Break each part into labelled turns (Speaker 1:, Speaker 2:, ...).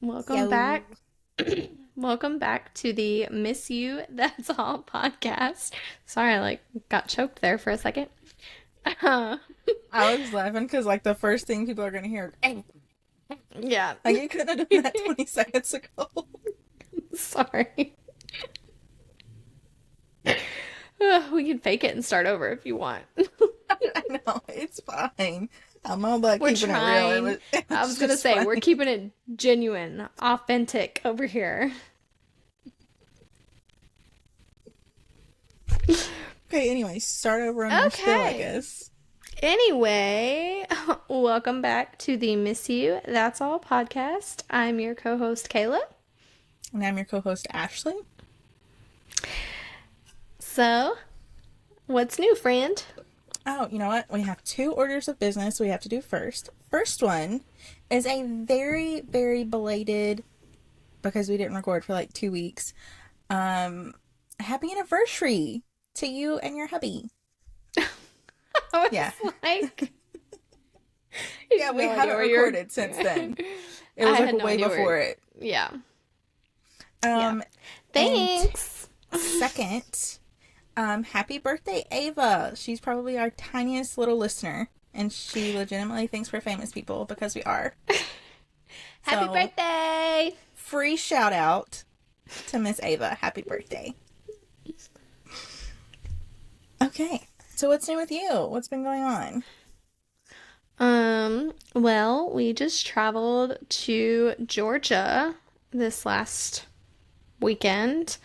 Speaker 1: Welcome
Speaker 2: Yo.
Speaker 1: back. Welcome back to the Miss You That's All podcast. Sorry, I got choked there for a second. Uh,
Speaker 2: I was laughing because the first thing people are gonna hear,
Speaker 1: yeah,
Speaker 2: you could have done that 20 seconds ago.
Speaker 1: sorry. We can fake it and start over if you want.
Speaker 2: I know it's fine. I'm all about
Speaker 1: We're
Speaker 2: keeping it real.
Speaker 1: trying.
Speaker 2: It
Speaker 1: I
Speaker 2: was
Speaker 1: was gonna
Speaker 2: just
Speaker 1: say we're
Speaker 2: funny.
Speaker 1: keeping it genuine, authentic over here.
Speaker 2: Okay, anyway, start over on your spill, I
Speaker 1: Okay.
Speaker 2: guess.
Speaker 1: Anyway, welcome back to the Miss You That's All podcast. I'm your co-host Kayla.
Speaker 2: And I'm your co-host Ashley.
Speaker 1: So, what's new, friend?
Speaker 2: Oh, you know what? We have 2 orders of business we have to do first. First one is a very, very belated, because we didn't record for 2 weeks. Happy anniversary to you and your hubby.
Speaker 1: I
Speaker 2: Yeah.
Speaker 1: was like,
Speaker 2: Yeah, we haven't recorded since then. It was
Speaker 1: I had no
Speaker 2: way
Speaker 1: idea
Speaker 2: before it.
Speaker 1: Yeah. Yeah.
Speaker 2: Um, and
Speaker 1: Thanks.
Speaker 2: second, happy birthday, Ava. She's probably our tiniest little listener, and she legitimately thinks we're famous people because we are.
Speaker 1: Happy
Speaker 2: So,
Speaker 1: birthday.
Speaker 2: free shout out to Miss Ava. Happy birthday. Okay, so what's new with you? What's been going on?
Speaker 1: Well, we just traveled to Georgia this last weekend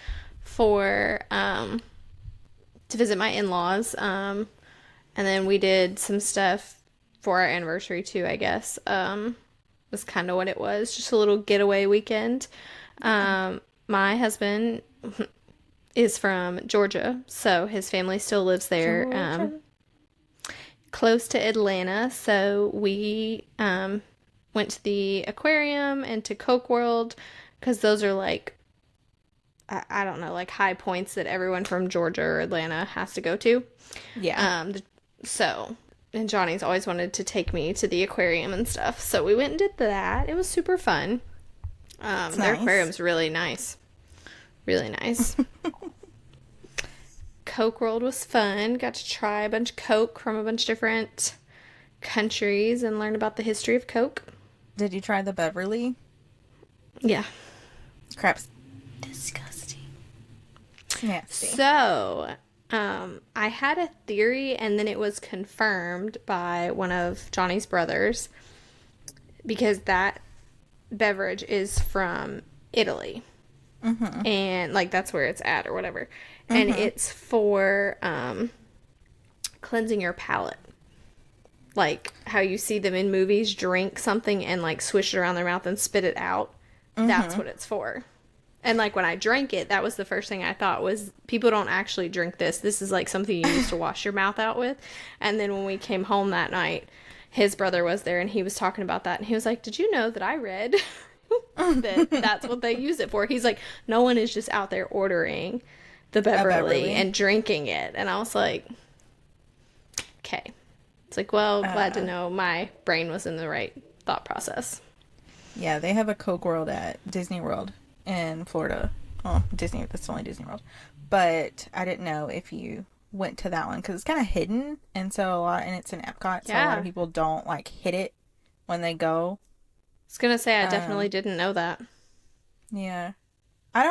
Speaker 1: for to visit my in-laws. And then we did some stuff for our anniversary too, I guess. Was kind of what it was, just a little getaway weekend. My husband is from Georgia, so his family still lives there,
Speaker 2: Georgia.
Speaker 1: close to Atlanta. So we went to the aquarium and to Coke World because those are I don't know, high points that everyone from Georgia or Atlanta has to go to.
Speaker 2: Yeah.
Speaker 1: So, and Johnny's always wanted to take me to the aquarium and stuff. So we went and did that. It was super fun. Their
Speaker 2: Nice.
Speaker 1: aquarium's really nice. Really nice. Coke World was fun. Got to try a bunch of Coke from a bunch of different countries and learn about the history of Coke.
Speaker 2: Did you try the Beverly?
Speaker 1: Yeah.
Speaker 2: Crap's disgusting. Nasty.
Speaker 1: So, I had a theory, and then it was confirmed by one of Johnny's brothers because that beverage is from Italy.
Speaker 2: Mm-hmm.
Speaker 1: And that's where it's at or whatever. And it's for cleansing your palate. Like how you see them in movies drink something and swish it around their mouth and spit it out. That's what it's for. And when I drank it, that was the first thing I thought was people don't actually drink this. This is something you use to wash your mouth out with. And then when we came home that night, his brother was there and he was talking about that. And he was like, did you know that I read that's what they use it for? He's like, no one is just out there ordering the Beverly and drinking it. And I was like, okay. It's well, glad to know my brain was in the right thought process.
Speaker 2: Yeah, they have a Coke World at Disney World in Florida. Oh, Disney, that's the only Disney World. But I didn't know if you went to that one because it's kind of hidden. And it's in Epcot. So a lot of people don't hit it when they go.
Speaker 1: I was going to say, I definitely didn't know that.
Speaker 2: Yeah. I'm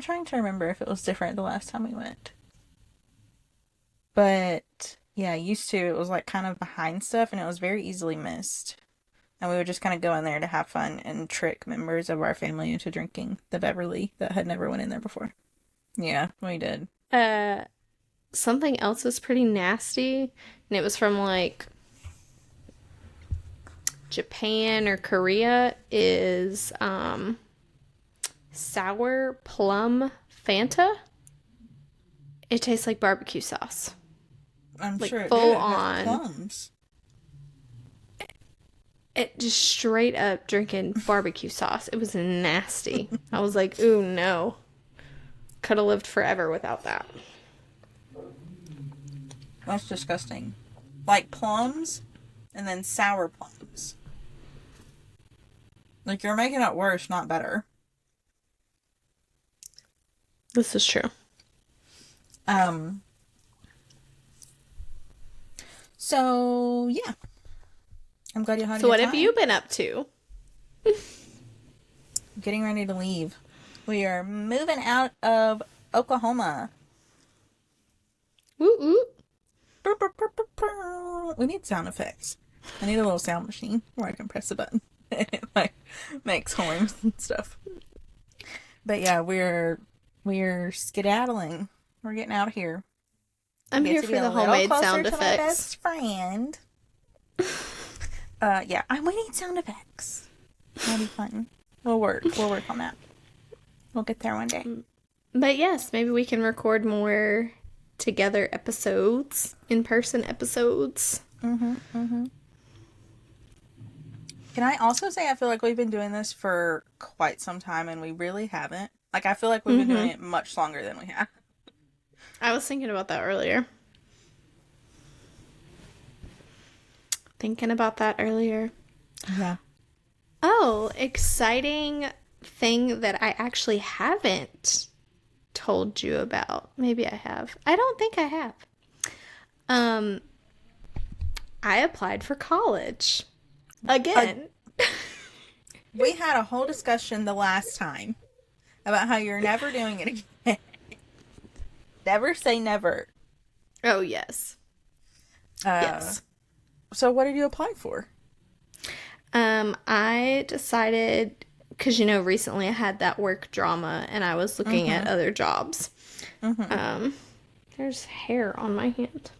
Speaker 2: trying to remember if it was different the last time we went. But yeah, used to, it was kind of behind stuff and it was very easily missed. And we would just kind of go in there to have fun and trick members of our family into drinking the Beverly that had never went in there before. Yeah, we did.
Speaker 1: Something else was pretty nasty, and it was from Japan or Korea, is sour plum Fanta. It tastes like barbecue sauce.
Speaker 2: I'm sure it
Speaker 1: full
Speaker 2: did. It had
Speaker 1: on.
Speaker 2: plums.
Speaker 1: It just straight up drinking barbecue sauce. It was nasty. I was like, ooh, no. Could have lived forever without that.
Speaker 2: That's disgusting. Like plums and then sour plums. Like, you're making it worse, not better.
Speaker 1: This is true.
Speaker 2: Um, so yeah. I'm glad you had a
Speaker 1: So
Speaker 2: good
Speaker 1: what have you
Speaker 2: time.
Speaker 1: been up to?
Speaker 2: Getting ready to leave. We are moving out of Oklahoma.
Speaker 1: Woo woo.
Speaker 2: We need sound effects. I need a little sound machine where I can press a button. It like makes horns and stuff. But yeah, we're skedaddling. We're getting out of here.
Speaker 1: I'm
Speaker 2: Get
Speaker 1: here
Speaker 2: to be
Speaker 1: for
Speaker 2: a
Speaker 1: the
Speaker 2: little
Speaker 1: homemade
Speaker 2: closer
Speaker 1: sound
Speaker 2: to my
Speaker 1: effects.
Speaker 2: best friend. Yeah, we need sound effects. That'll be fun. We'll work on that. We'll get there one day.
Speaker 1: But yes, maybe we can record more together episodes, in-person episodes.
Speaker 2: Can I also say I feel like we've been doing this for quite some time and we really haven't. Like, I feel like we've been doing it much longer than we have.
Speaker 1: I was thinking about that earlier.
Speaker 2: Yeah.
Speaker 1: Oh, exciting thing that I actually haven't told you about. Maybe I have. I don't think I have. Um, I applied for college. Again.
Speaker 2: We had a whole discussion the last time about how you're never doing it again. Never say never.
Speaker 1: Oh, yes. Yes.
Speaker 2: So what did you apply for?
Speaker 1: I decided, because, recently I had that work drama and I was looking at other jobs. There's hair on my hand.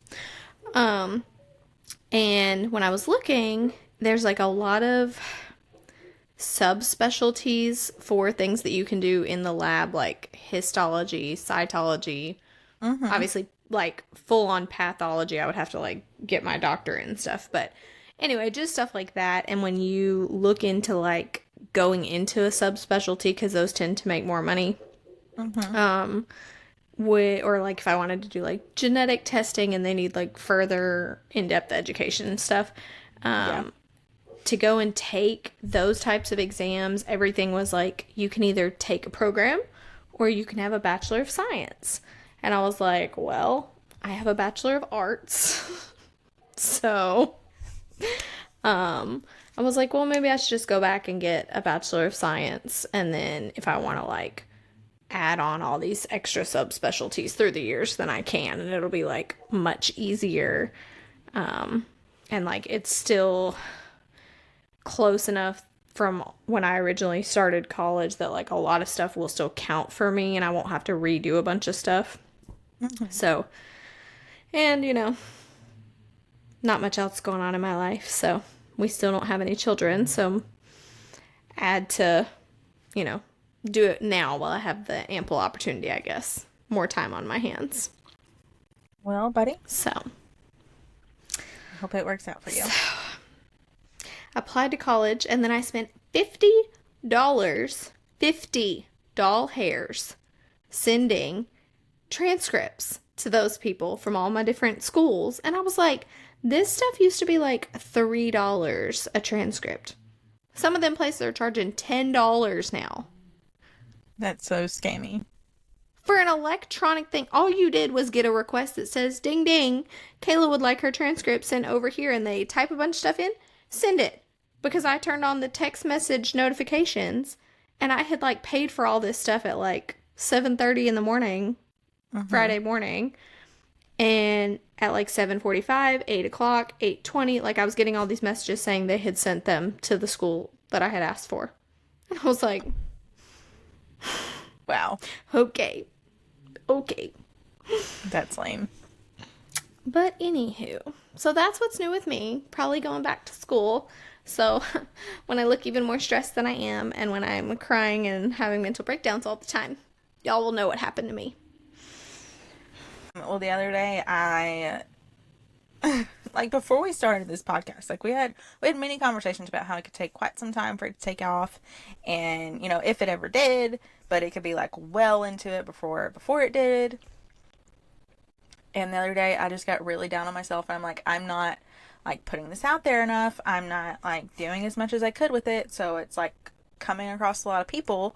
Speaker 1: And when I was looking, there's like a lot of subspecialties for things that you can do in the lab, like histology, cytology, obviously like full on pathology. I would have to like get my doctorate and stuff, but anyway, just stuff like that. And when you look into like going into a subspecialty, because those tend to make more money, or like if I wanted to do like genetic testing and they need like further in-depth education and stuff, to go and take those types of exams, everything was like, you can either take a program or you can have a Bachelor of Science. And I was like, well, I have a Bachelor of Arts. So, I was like, well, maybe I should just go back and get a Bachelor of Science. And then if I want to like add on all these extra subspecialties through the years, then I can. And it'll be like much easier. And like, it's still close enough from when I originally started college that like a lot of stuff will still count for me and I won't have to redo a bunch of stuff. So, and not much else going on in my life. So we still don't have any children. So add to, do it now while I have the ample opportunity, I guess. More time on my hands.
Speaker 2: Well, buddy,
Speaker 1: So
Speaker 2: I hope it works out for you.
Speaker 1: applied to college and then I spent $50, 50 doll hairs sending transcripts to those people from all my different schools. And I was like, this stuff used to be like $3 a transcript. Some of them places are charging $10 now.
Speaker 2: That's so scammy.
Speaker 1: For an electronic thing, all you did was get a request that says, ding ding, Kayla would like her transcript sent over here, and they type a bunch of stuff in, send it. Because I turned on the text message notifications, and I had like paid for all this stuff at like 7:30 in the morning, Friday morning, and at like 7:45, 8 o'clock, 8:20, like I was getting all these messages saying they had sent them to the school that I had asked for. And I was like,
Speaker 2: Wow.
Speaker 1: okay.
Speaker 2: That's lame.
Speaker 1: But anywho, so that's what's new with me. Probably going back to school. So when I look even more stressed than I am, and when I'm crying and having mental breakdowns all the time, y'all will know what happened to me.
Speaker 2: Well, the other day I like before we started this podcast, like we had many conversations about how it could take quite some time for it to take off, and if it ever did, but it could be like well into it before it did. And the other day I just got really down on myself, and I'm like, I'm not like putting this out there enough. I'm not like doing as much as I could with it. So it's like coming across a lot of people,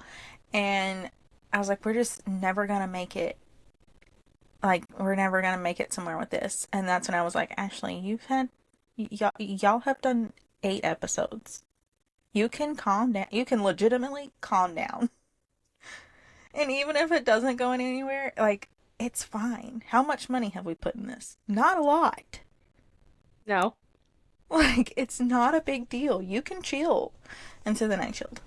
Speaker 2: and I was like, we're just never gonna make it. Like, we're never gonna make it somewhere with this. And that's when I was like, Ashlee, y'all have done 8 episodes. You can calm down. You can legitimately calm down. And even if it doesn't go anywhere, like, it's fine. How much money have we put in this? Not a lot.
Speaker 1: No.
Speaker 2: Like, it's not a big deal. You can chill. And so then I chilled.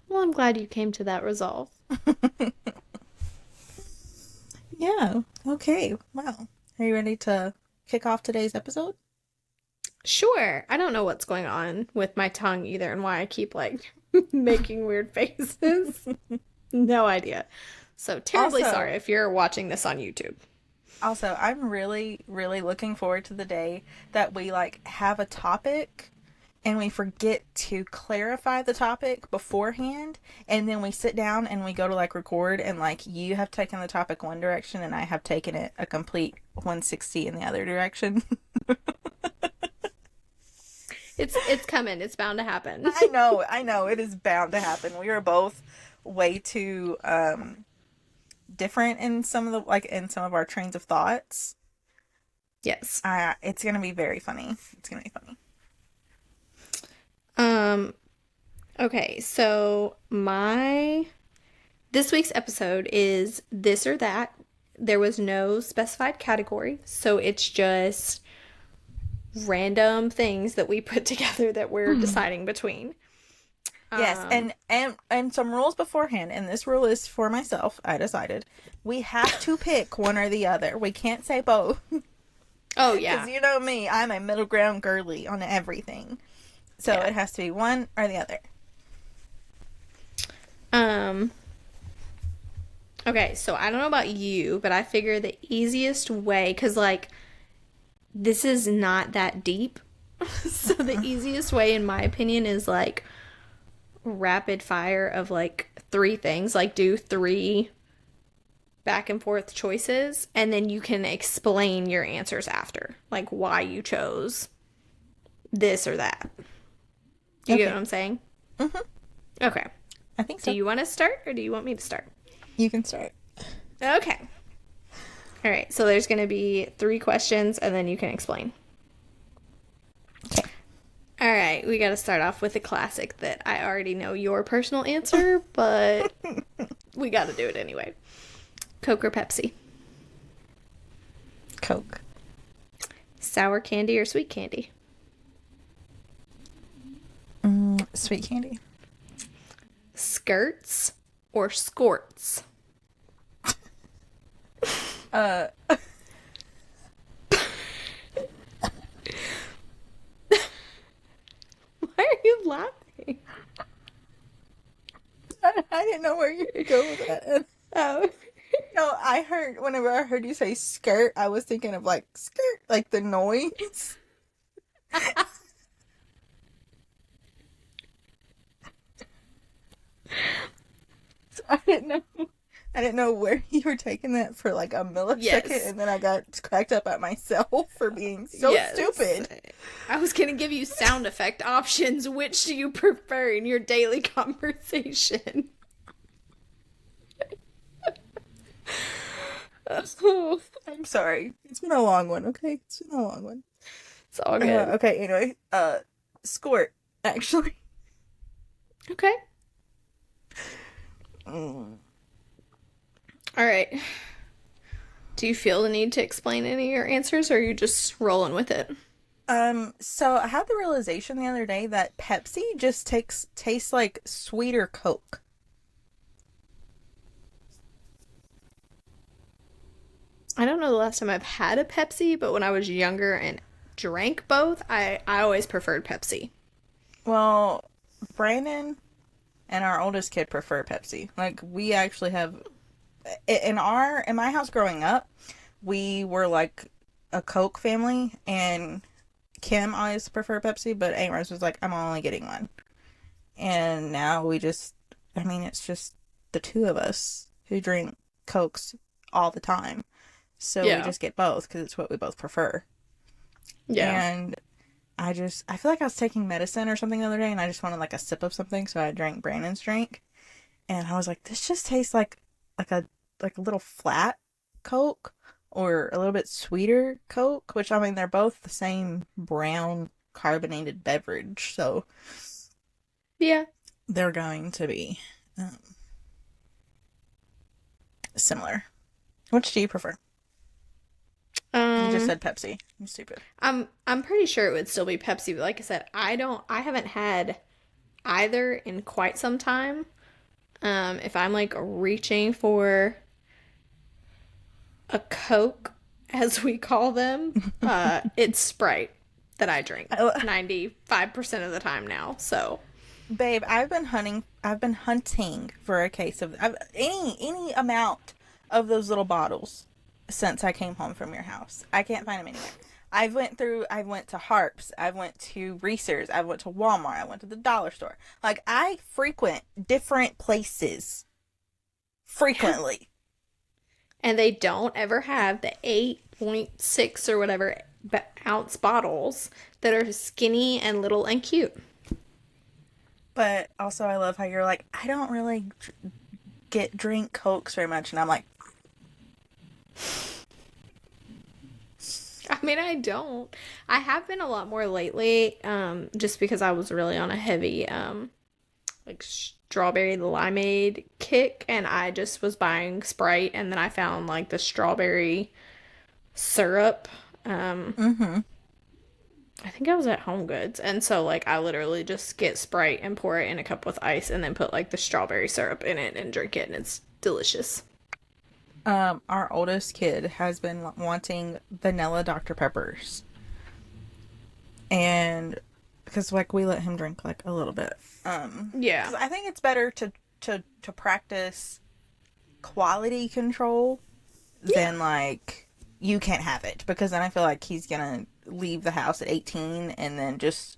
Speaker 1: Well, I'm glad you came to that resolve.
Speaker 2: Yeah. Okay. Wow. Are you ready to kick off today's episode?
Speaker 1: Sure. I don't know what's going on with my tongue either and why I keep like making weird faces. No idea. So terribly
Speaker 2: Also-
Speaker 1: sorry if you're watching this on YouTube.
Speaker 2: Also, I'm really, really looking forward to the day that we like have a topic and we forget to clarify the topic beforehand, and then we sit down and we go to like record, and like you have taken the topic one direction and I have taken it a complete 160 in the other direction.
Speaker 1: It's coming. It's bound to happen.
Speaker 2: I know, it is bound to happen. We are both way too different in some of the in some of our trains of thoughts.
Speaker 1: Yes.
Speaker 2: It's gonna be very funny. It's gonna be funny.
Speaker 1: Okay, so this week's episode is this or that. There was no specified category, so it's just random things that we put together that we're deciding between.
Speaker 2: Yes, and some rules beforehand, and this rule is for myself. I decided we have to pick one or the other. We can't say both.
Speaker 1: Oh yeah.
Speaker 2: Because you know me, I'm a middle ground girly on everything. So
Speaker 1: Yeah.
Speaker 2: it has to be one or the other.
Speaker 1: Okay, so I don't know about you, but I figure the easiest way, because like this is not that deep. So the easiest way, in my opinion, is like rapid fire of like 3 things. Like do 3 back and forth choices, and then you can explain your answers after, like why you chose this or that. Do you get what I'm saying?
Speaker 2: Mm-hmm.
Speaker 1: Okay.
Speaker 2: I think so.
Speaker 1: Do you want to start, or do you want me to start?
Speaker 2: You can start.
Speaker 1: Okay. All right. So there's going to be 3 questions, and then you can explain.
Speaker 2: Okay.
Speaker 1: All right. We got to start off with a classic that I already know your personal answer, but we got to do it anyway. Coke or Pepsi?
Speaker 2: Coke.
Speaker 1: Sour candy or sweet candy?
Speaker 2: Sweet candy.
Speaker 1: Skirts or skorts?
Speaker 2: Why
Speaker 1: are you laughing?
Speaker 2: I didn't know where you were going with that.
Speaker 1: Oh.
Speaker 2: No, whenever I heard you say skirt, I was thinking of like skirt, like the noise. So I didn't know where you were taking that for like a millisecond,
Speaker 1: Yes.
Speaker 2: and then I got cracked up at myself for being so
Speaker 1: Yes.
Speaker 2: stupid.
Speaker 1: I was going to give you sound effect options. Which do you prefer in your daily conversation? Oh,
Speaker 2: I'm sorry. It's been a long one, okay? It's been a long one.
Speaker 1: it's all good.
Speaker 2: Okay, anyway, squirt, actually.
Speaker 1: Okay.
Speaker 2: Mm.
Speaker 1: All right. Do you feel the need to explain any of your answers, or are you just rolling with it?
Speaker 2: So I had the realization the other day that Pepsi just tastes like sweeter Coke.
Speaker 1: I don't know the last time I've had a Pepsi, but when I was younger and drank both, I always preferred Pepsi.
Speaker 2: Well, Brandon and our oldest kid prefer Pepsi. Like, we actually have in my house growing up, we were like a Coke family, and Kim always preferred Pepsi, but Aunt Rose was like, I'm only getting one. And now it's just the 2 of us who drink Cokes all the time. So
Speaker 1: Yeah.
Speaker 2: we just get both because it's what we both prefer.
Speaker 1: Yeah.
Speaker 2: And I feel like I was taking medicine or something the other day and I just wanted like a sip of something, so I drank Brandon's drink and I was like, this just tastes like a like a little flat Coke or a little bit sweeter Coke, which I mean they're both the same brown carbonated beverage, so
Speaker 1: Yeah.
Speaker 2: they're going to be um, similar. Which do you prefer? You just
Speaker 1: Um,
Speaker 2: said Pepsi. I'm stupid.
Speaker 1: I'm pretty sure it would still be Pepsi, but like I said, I haven't had either in quite some time. If I'm like reaching for a Coke, as we call them, it's Sprite that I drink
Speaker 2: I,
Speaker 1: 95% of the time now. So,
Speaker 2: babe, I've been hunting for a case of any amount of those little bottles since I came home from your house. I can't find them anywhere. I went to Harps, I went to Reese's, I went to Walmart, I went to the dollar store. Like, I frequent different places frequently.
Speaker 1: and they don't ever have the 8.6 or whatever ounce bottles that are skinny and little and cute.
Speaker 2: But also, I love how you're like, I don't really drink Cokes very much, and I'm like,
Speaker 1: I mean, I don't. I have been a lot more lately, just because I was really on a heavy, like strawberry limeade kick, and I just was buying Sprite, and then I found like the strawberry syrup. Um,
Speaker 2: mm-hmm.
Speaker 1: I think I was at Home Goods, and so like I literally just get Sprite and pour it in a cup with ice, and then put like the strawberry syrup in it and drink it, and it's delicious.
Speaker 2: Our oldest kid has been wanting vanilla Dr. Peppers. And because like we let him drink like a little bit.
Speaker 1: Yeah,
Speaker 2: 'Cause I think it's better to practice quality control
Speaker 1: yeah,
Speaker 2: than like you can't have it, because then I feel like he's gonna leave the house at 18 and then just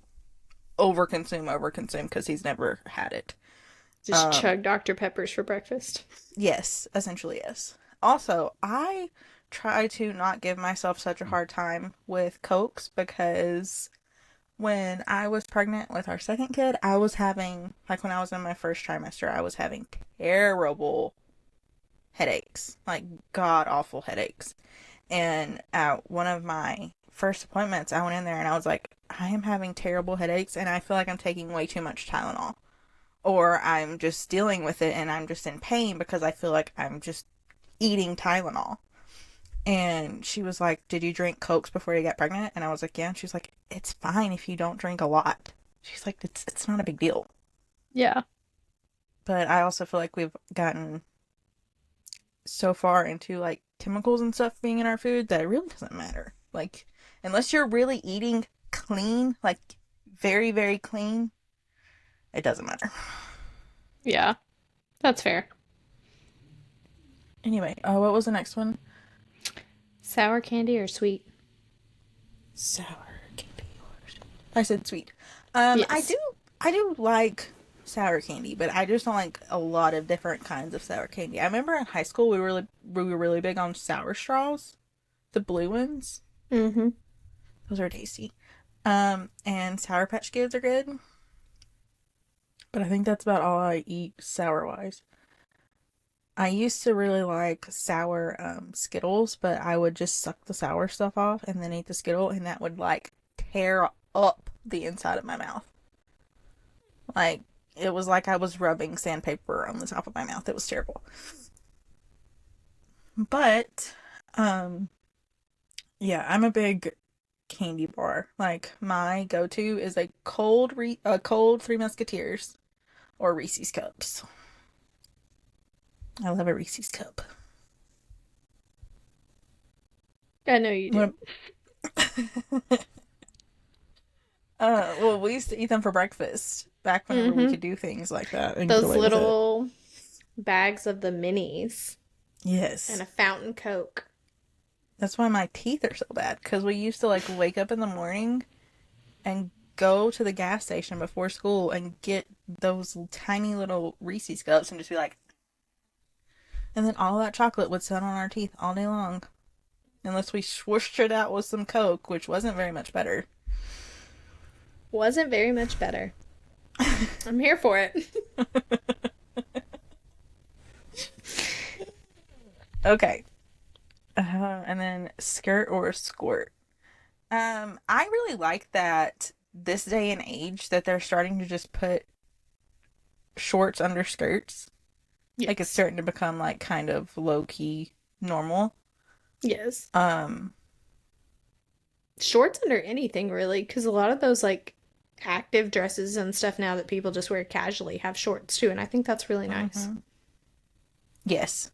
Speaker 2: overconsume because he's never had it.
Speaker 1: just chug Dr. Peppers for breakfast.
Speaker 2: Yes, essentially, yes. Also, I try to not give myself such a hard time with Cokes because when I was pregnant with our second kid, I was having, like when I was in my first trimester, I was having terrible headaches, like god awful headaches. And at one of my first appointments, I went in there and I was like, I am having terrible headaches and I feel like I'm taking way too much Tylenol. Or I'm just dealing with it and I'm just in pain because I feel like I'm just eating Tylenol. And she was like, did you drink Cokes before you got pregnant? And I was like, yeah. And she's like, it's fine if you don't drink a lot. She's like, it's not a big deal.
Speaker 1: Yeah.
Speaker 2: But I also feel like we've gotten so far into like chemicals and stuff being in our food that it really doesn't matter. Like, unless you're really eating clean, like very, very clean, it doesn't matter.
Speaker 1: Yeah, that's fair.
Speaker 2: Anyway, what was the next one?
Speaker 1: Sour candy or sweet?
Speaker 2: Sour candy. I said sweet.
Speaker 1: Yes.
Speaker 2: I do like sour candy, but I just don't like a lot of different kinds of sour candy. I remember in high school we were really big on sour straws, the blue ones.
Speaker 1: Mm-hmm.
Speaker 2: Those are tasty. And Sour Patch Kids are good, but I think that's about all I eat sour wise. I used to really like sour Skittles, but I would just suck the sour stuff off and then eat the Skittle, and that would like tear up the inside of my mouth. Like, it was like I was rubbing sandpaper on the top of my mouth. It was terrible. But, yeah, I'm a big candy bar. Like, my go-to is a cold Three Musketeers or Reese's Cups. I love a Reese's Cup.
Speaker 1: I know you do.
Speaker 2: What, well, we used to eat them for breakfast back whenever we
Speaker 1: Mm-hmm.
Speaker 2: could do things like that and get
Speaker 1: Those
Speaker 2: away with it.
Speaker 1: little bags of the minis and
Speaker 2: Yes.
Speaker 1: a fountain Coke.
Speaker 2: That's why my teeth are so bad, because we used to like wake up in the morning and go to the gas station before school and get those tiny little Reese's cups and just be like, and then all that chocolate would sit on our teeth all day long. Unless we swooshed it out with some Coke, which wasn't very much better.
Speaker 1: Wasn't very much better. I'm here for it.
Speaker 2: Okay. And then skirt or skort. I really like that this day and age that they're starting to just put shorts under skirts. Like it's
Speaker 1: Yes.
Speaker 2: starting to become like kind of low key normal.
Speaker 1: Yes.
Speaker 2: Um,
Speaker 1: Shorts under anything, really, because a lot of those, like, active dresses and stuff now that people just wear casually have shorts too, and I think that's really nice.
Speaker 2: mhm. Yes,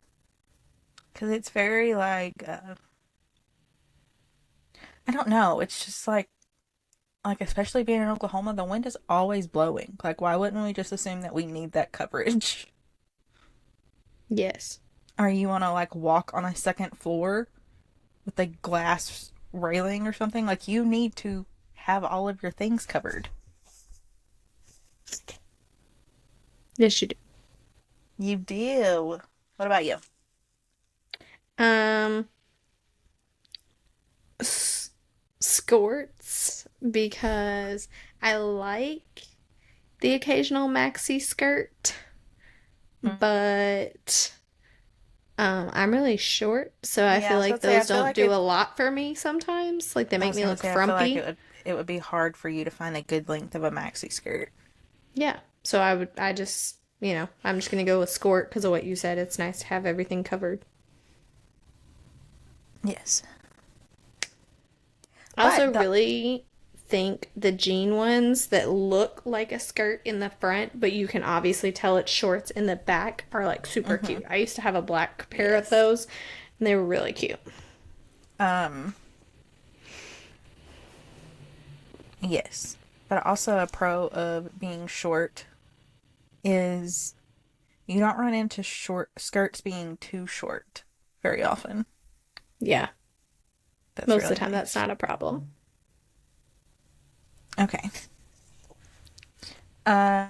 Speaker 2: because it's very like I don't know. It's just like especially being in Oklahoma, the wind is always blowing. Like why wouldn't we just assume that we need that coverage?
Speaker 1: Yes.
Speaker 2: Or you want to like walk on a second floor with a glass railing or something? Like you need to have all of your things covered.
Speaker 1: Yes, you do.
Speaker 2: You do. What about you?
Speaker 1: Um, s- skirts because I like the occasional maxi skirt,
Speaker 2: Mhm.
Speaker 1: but I'm really short, so I
Speaker 2: Yeah, I
Speaker 1: feel
Speaker 2: was
Speaker 1: like
Speaker 2: about to say, I
Speaker 1: those
Speaker 2: feel
Speaker 1: don't
Speaker 2: like
Speaker 1: do a
Speaker 2: it.
Speaker 1: lot for me sometimes. Like they
Speaker 2: I
Speaker 1: make
Speaker 2: was
Speaker 1: me
Speaker 2: gonna
Speaker 1: look
Speaker 2: say, I feel like
Speaker 1: frumpy.
Speaker 2: it would be hard for you to find a good length of a maxi skirt.
Speaker 1: Yeah. So I just, I'm just gonna go with skirt because of what you said. It's nice to have everything covered.
Speaker 2: Yes.
Speaker 1: I
Speaker 2: But
Speaker 1: also
Speaker 2: the
Speaker 1: really think the jean ones that look like a skirt in the front, but you can obviously tell it's shorts in the back are like super
Speaker 2: hmm
Speaker 1: cute. I used to have a black pair of
Speaker 2: yes.
Speaker 1: those and they were really cute.
Speaker 2: Um, yes. But also a pro of being short is you don't run into short skirts being too short very often.
Speaker 1: Yeah.
Speaker 2: That's
Speaker 1: Most of the
Speaker 2: really
Speaker 1: time that's
Speaker 2: nice.
Speaker 1: not a problem.
Speaker 2: Okay. Uh,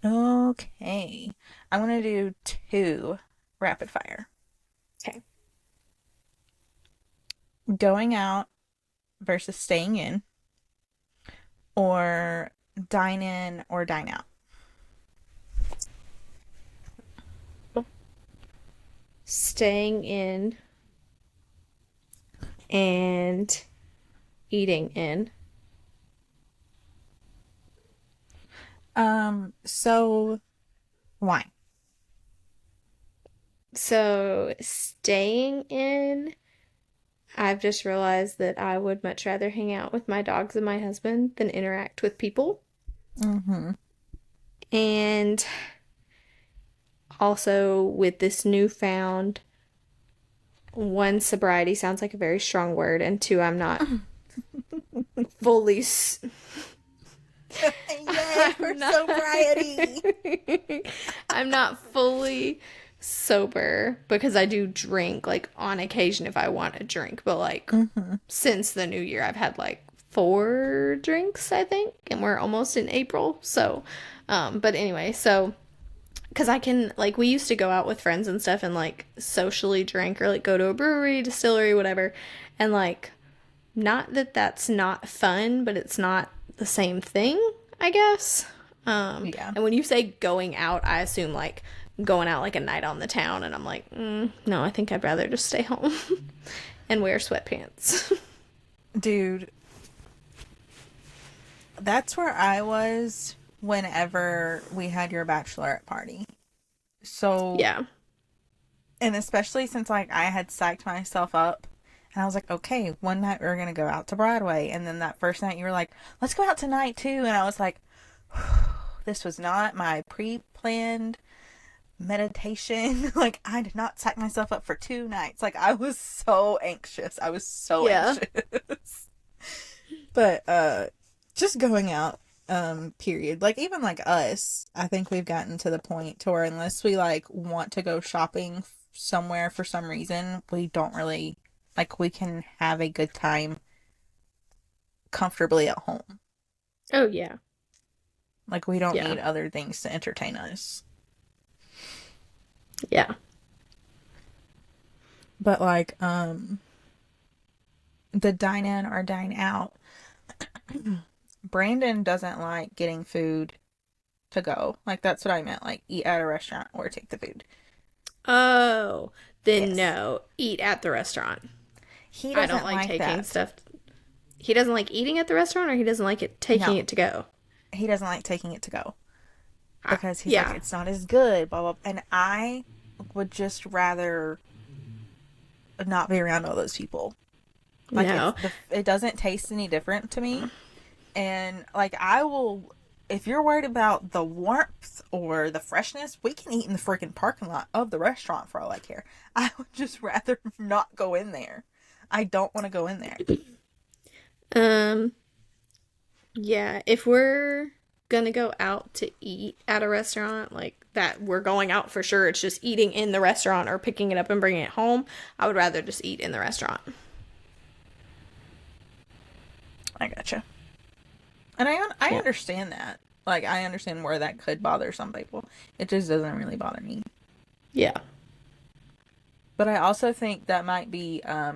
Speaker 2: okay. I'm gonna do two rapid fire.
Speaker 1: Okay.
Speaker 2: Going out versus staying in, or dine in or dine out.
Speaker 1: Staying in and eating in.
Speaker 2: So why?
Speaker 1: So staying in, I've just realized that I would much rather hang out with my dogs and my husband than interact with people.
Speaker 2: Mm-hmm.
Speaker 1: And also with this newfound, one, sobriety sounds like a very strong word, and two, I'm not fully
Speaker 2: Yay for
Speaker 1: I'm not
Speaker 2: sobriety.
Speaker 1: I'm not fully sober because I do drink like on occasion if I want a drink, but like
Speaker 2: Mm-hmm.
Speaker 1: since the new year I've had like 4 drinks, I think, and we're almost in April. So but anyway, so because I can, like, we used to go out with friends and stuff and like socially drink or like go to a brewery, distillery, whatever, and like not that that's not fun, but it's not the same thing, I guess.
Speaker 2: Yeah.
Speaker 1: And when you say going out, I assume like going out like a night on the town, and I'm like, no, I think I'd rather just stay home and wear sweatpants.
Speaker 2: Dude, that's where I was whenever we had your bachelorette party. So,
Speaker 1: Yeah.
Speaker 2: and especially since like I had psyched myself up and I was like, okay, one night we're gonna go out to Broadway. And then that first night you were like, let's go out tonight too. And I was like, this was not my pre planned meditation. Like, I did not psych myself up for 2 nights. Like, I was so anxious. I was so
Speaker 1: Yeah.
Speaker 2: anxious. But, just going out, period. Like, even like us, I think we've gotten to the point to where unless we like want to go shopping somewhere for some reason, we don't really like we can have a good time comfortably at home.
Speaker 1: Oh, yeah.
Speaker 2: Like we don't
Speaker 1: Yeah.
Speaker 2: need other things to entertain us.
Speaker 1: Yeah.
Speaker 2: But like the dine in or dine out, Brandon doesn't like getting food to go. Like that's what I meant. Like eat at a restaurant or take the food.
Speaker 1: Oh, then
Speaker 2: Yes.
Speaker 1: no. Eat at the restaurant.
Speaker 2: He
Speaker 1: I don't
Speaker 2: doesn't
Speaker 1: like
Speaker 2: like
Speaker 1: taking
Speaker 2: that.
Speaker 1: stuff. He doesn't like eating at the restaurant, or he doesn't like it taking
Speaker 2: No,
Speaker 1: it to go.
Speaker 2: he doesn't like taking it to go because he's like,
Speaker 1: Yeah.
Speaker 2: it's not as good, blah, blah. And I would just rather not be around all those people. Like
Speaker 1: No.
Speaker 2: it doesn't taste any different to me. And like I will, if you're worried about the warmth or the freshness, we can eat in the freaking parking lot of the restaurant for all I care. I would just rather not go in there. I don't want to go in there.
Speaker 1: Um. Yeah. If we're gonna go out to eat at a restaurant, like that, we're going out for sure. It's just eating in the restaurant or picking it up and bringing it home. I would rather just eat in the restaurant.
Speaker 2: I gotcha. And I
Speaker 1: Yeah.
Speaker 2: understand that. Like I understand where that could bother some people. It just doesn't really bother me.
Speaker 1: Yeah.
Speaker 2: But I also think that might be I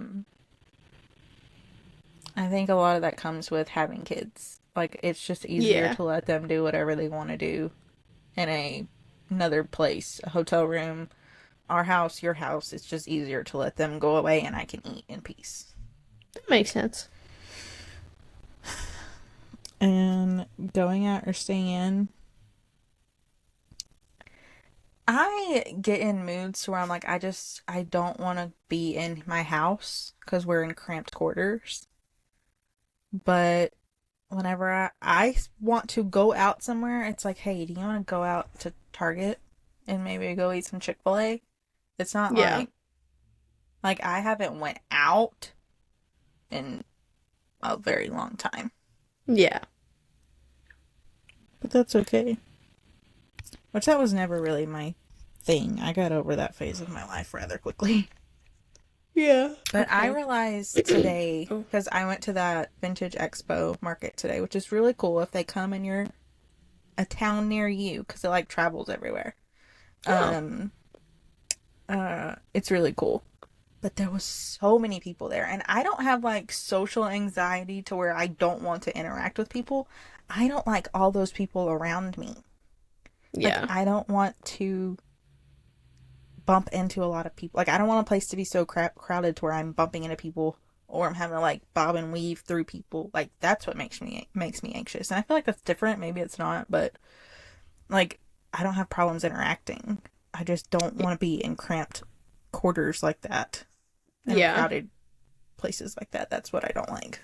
Speaker 2: think a lot of that comes with having kids. Like it's just easier
Speaker 1: Yeah.
Speaker 2: to let them do whatever they want to do in another place, a hotel room, our house, your house. It's just easier to let them go away and I can eat in peace.
Speaker 1: That makes sense.
Speaker 2: And going out or staying in, I get in moods where I'm like, I don't want to be in my house because we're in cramped quarters. But whenever I want to go out somewhere, it's like, hey, do you want to go out to Target and maybe go eat some Chick-fil-A? It's not
Speaker 1: Yeah.
Speaker 2: like I haven't went out in a very long time.
Speaker 1: Yeah.
Speaker 2: But that's okay. Which that was never really my thing. I got over that phase of my life rather quickly.
Speaker 1: Yeah.
Speaker 2: But I
Speaker 1: Okay.
Speaker 2: realized today,
Speaker 1: Oh.
Speaker 2: because I went to that Vintage Expo market today, which is really cool if they come and you're a town near you, because it like travels everywhere.
Speaker 1: Oh.
Speaker 2: Um, it's really cool. But there was so many people there, and I don't have like social anxiety to where I don't want to interact with people. I don't like all those people around me. Like
Speaker 1: Yeah.
Speaker 2: I don't want to bump into a lot of people. Like I don't want a place to be so crowded to where I'm bumping into people or I'm having to like bob and weave through people. Like that's what makes me anxious. And I feel like that's different. Maybe it's not, but like I don't have problems interacting. I just don't want to be in cramped quarters like that and
Speaker 1: Yeah.
Speaker 2: crowded places like that. That's what I don't like.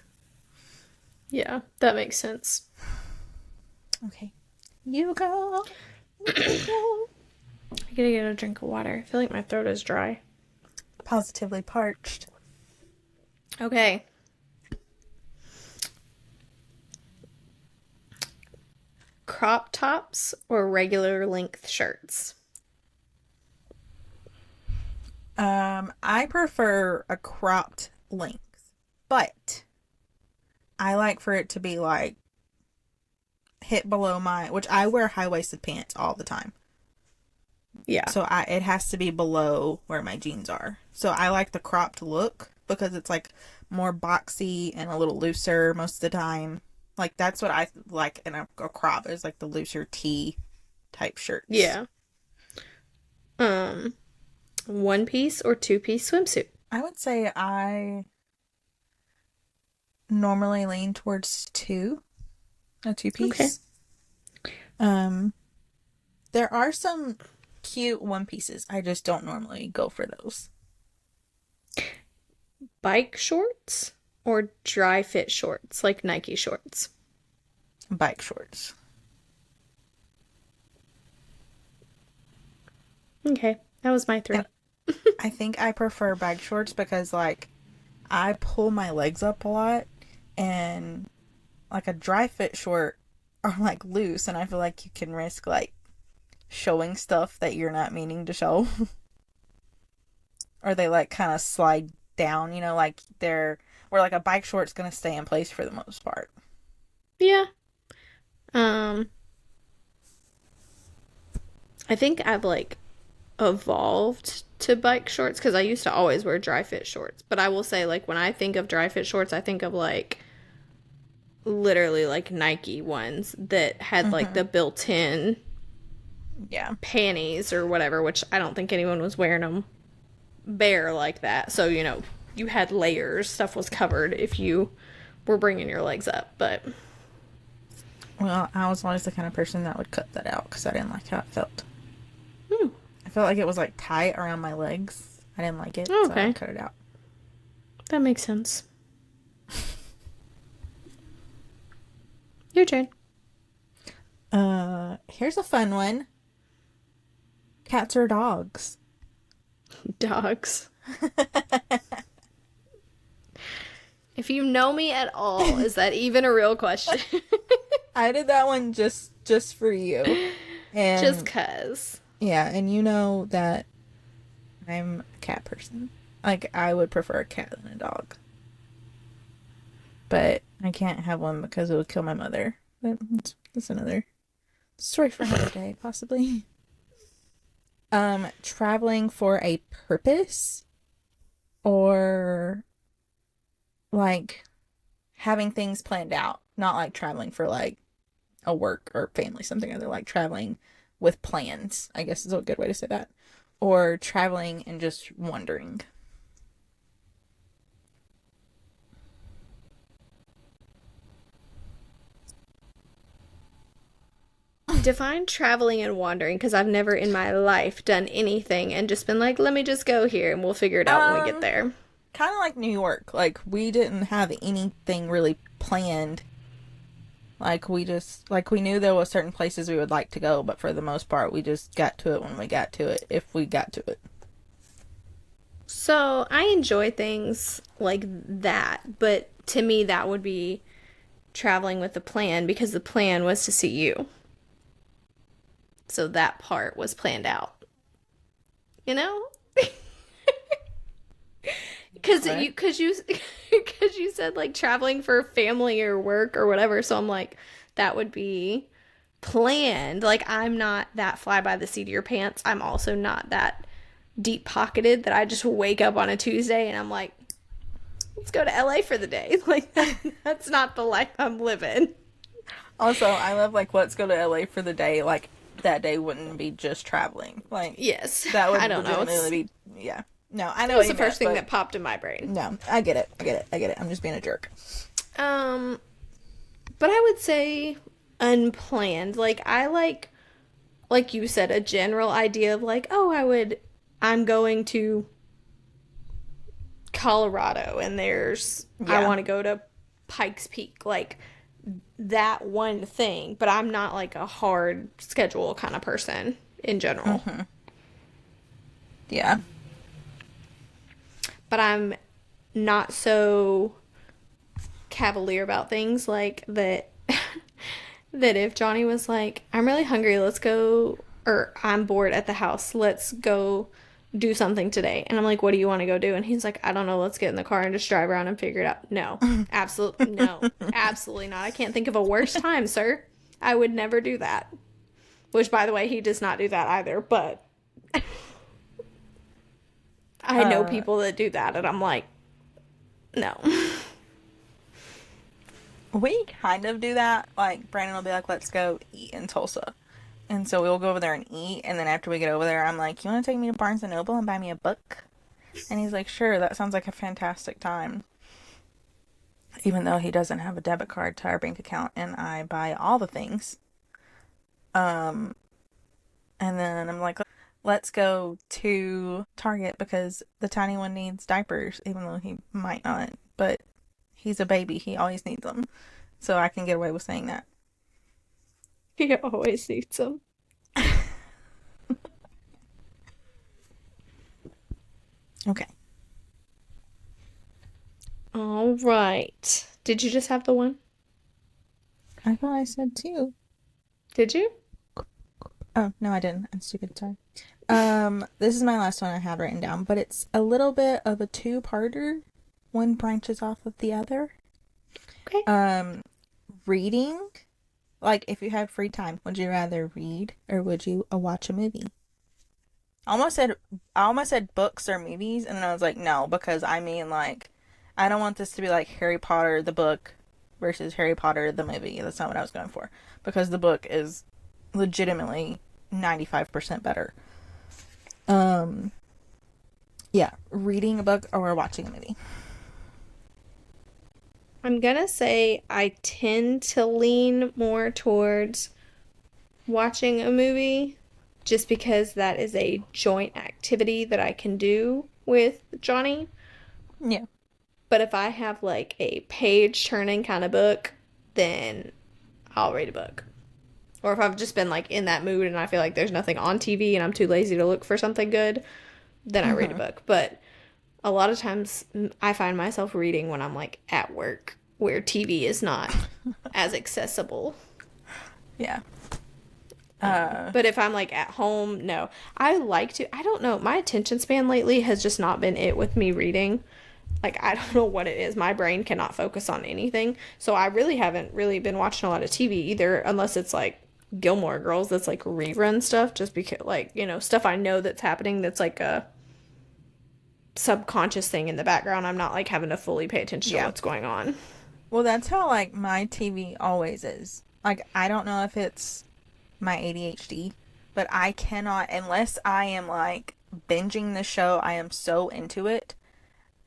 Speaker 1: Yeah. That makes sense.
Speaker 2: Okay. You go. You go.
Speaker 1: I gotta get a drink of water. I feel like my throat is dry.
Speaker 2: Positively parched.
Speaker 1: Okay. Crop tops or regular length shirts?
Speaker 2: I prefer a cropped length, but I like for it to be like hit below my, which I wear high-waisted pants all the time.
Speaker 1: Yeah.
Speaker 2: So it has to be below where my jeans are. So I like the cropped look because it's like more boxy and a little looser most of the time. Like that's what I like in a crop is like the looser tee type shirts.
Speaker 1: Yeah. Um, one piece or two piece swimsuit?
Speaker 2: I would say I normally lean towards a two
Speaker 1: Okay.
Speaker 2: piece. Um, there are some cute one pieces. I just don't normally go for those.
Speaker 1: Bike shorts or dry fit shorts, like Nike shorts?
Speaker 2: Bike shorts.
Speaker 1: Okay. That was my three.
Speaker 2: And I think I prefer bike shorts because like I pull my legs up a lot and like a dry fit short are like loose and I feel like you can risk like showing stuff that you're not meaning to show. Or they like kind of slide down, like they're where like a bike short's gonna stay in place for the most part.
Speaker 1: Yeah. Um, I think I've like evolved to bike shorts because I used to always wear dry fit shorts. But I will say, like, when I think of dry fit shorts, I think of like literally like Nike ones that had like
Speaker 2: Mm-hmm.
Speaker 1: the built-in
Speaker 2: Yeah.
Speaker 1: panties or whatever, which I don't think anyone was wearing them bare like that. So, you had layers, stuff was covered if you were bringing your legs up. But
Speaker 2: Well, I was always the kind of person that would cut that out because I didn't like how it felt.
Speaker 1: hmm,
Speaker 2: I felt like it was like tight around my legs. I didn't like it, so I
Speaker 1: okay,
Speaker 2: cut it out.
Speaker 1: that makes sense. Your turn.
Speaker 2: Here's a fun one. Cats or dogs?
Speaker 1: Dogs. If you know me at all, is that even a real question?
Speaker 2: I did that one just for you.
Speaker 1: Just
Speaker 2: And
Speaker 1: 'cause.
Speaker 2: yeah, and you know that I'm a cat person. Like I would prefer a cat than a dog. But I can't have one because it would kill my mother. But that's another story for another day, possibly. Traveling for a purpose or like having things planned out, not like traveling for like a work or family something other, like traveling with plans, I guess is a good way to say that. Or traveling and just wandering.
Speaker 1: Define traveling and wandering because I've never in my life done anything and just been like, let me just go here and we'll figure it out when we get
Speaker 2: Um,
Speaker 1: there.
Speaker 2: Kind of like New York. Like we didn't have anything really planned. Like we knew there were certain places we would like to go, but for the most part we just got to it when we got to it, if we got to it.
Speaker 1: So I enjoy things like that, but to me, that would be traveling with a plan because the plan was to see you. So that part was planned out, you know? Because
Speaker 2: What?
Speaker 1: because you said like traveling for family or work or whatever. So I'm like, that would be planned. Like I'm not that fly by the seat of your pants. I'm also not that deep pocketed that I just wake up on a Tuesday and I'm like, let's go to LA for the day. Like that's not the life I'm living.
Speaker 2: Also, I love like let's go to LA for the day. Like that day wouldn't be just traveling. Like
Speaker 1: Yes,
Speaker 2: that would
Speaker 1: I don't know.
Speaker 2: legitimately be yeah. No, I know
Speaker 1: It
Speaker 2: what
Speaker 1: was
Speaker 2: you
Speaker 1: the
Speaker 2: meant,
Speaker 1: first thing
Speaker 2: but
Speaker 1: that popped in my brain.
Speaker 2: no, I get it. I get it. I get it. I'm just being a jerk.
Speaker 1: Um, but I would say unplanned. Like I like you said, a general idea of like, oh, I'm going to Colorado and I
Speaker 2: Yeah.
Speaker 1: want to go to Pikes Peak. Like that one thing, but I'm not like a hard schedule kind of person in general.
Speaker 2: Mm-hmm. Yeah.
Speaker 1: But I'm not so cavalier about things like that that if Johnny was like, I'm really hungry, let's go, or I'm bored at the house, let's go do something today. And I'm like, what do you want to go do? And he's like, I don't know, let's get in the car and just drive around and figure it out. No, absolutely, no, absolutely not. I can't think of a worse time, sir. I would never do that. Which, by the way, he does not do that either, but I know
Speaker 2: Uh,
Speaker 1: people that do that, and I'm like, no.
Speaker 2: we kind of do that. Like Brandon will be like, "Let's go eat in Tulsa," and so we'll go over there and eat. And then after we get over there, I'm like, "You want to take me to Barnes and Noble and buy me a book?" And he's like, "Sure, that sounds like a fantastic time." Even though he doesn't have a debit card to our bank account, and I buy all the things. Um, and then I'm like, let's go to Target because the tiny one needs diapers, even though he might not. But he's a baby, he always needs them. So I can get away with saying that.
Speaker 1: He always needs them.
Speaker 2: Okay.
Speaker 1: All right. Did you just have the one?
Speaker 2: I thought I said two.
Speaker 1: Did you?
Speaker 2: Oh, no, I didn't. I'm stupid. Sorry. This is my last one I had written down, but it's a little bit of a two-parter. One branches off of the other.
Speaker 1: Okay.
Speaker 2: Reading. Like, if you had free time, would you rather read or would you watch a movie? I almost said books or movies, and then I was like, no, because I mean, like, I don't want this to be like Harry Potter the book versus Harry Potter the movie. That's not what I was going for, because the book is legitimately 95% better. Um, yeah, reading a book or watching a movie.
Speaker 1: I'm gonna say I tend to lean more towards watching a movie just because that is a joint activity that I can do with Johnny.
Speaker 2: Yeah,
Speaker 1: But if I have like a page turning kind of book, then I'll read a book. Or if I've just been like in that mood and I feel like there's nothing on TV and I'm too lazy to look for something good, then I read a book. But a lot of times I find myself reading when I'm like at work where TV is not as accessible.
Speaker 2: yeah.
Speaker 1: But if I'm like at home, no. I like to, I don't know, my attention span lately has just not been it with me reading. Like, I don't know what it is. My brain cannot focus on anything. So I really haven't really been watching a lot of TV either, unless it's like Gilmore Girls that's like rerun stuff, just because, like, stuff I know that's happening that's like a subconscious thing in the background. I'm not like having to fully pay attention to
Speaker 2: Yeah.
Speaker 1: what's going on.
Speaker 2: Well, that's how like my TV always is. Like, I don't know if it's my ADHD, but I cannot, unless I am like binging the show, I am so into it,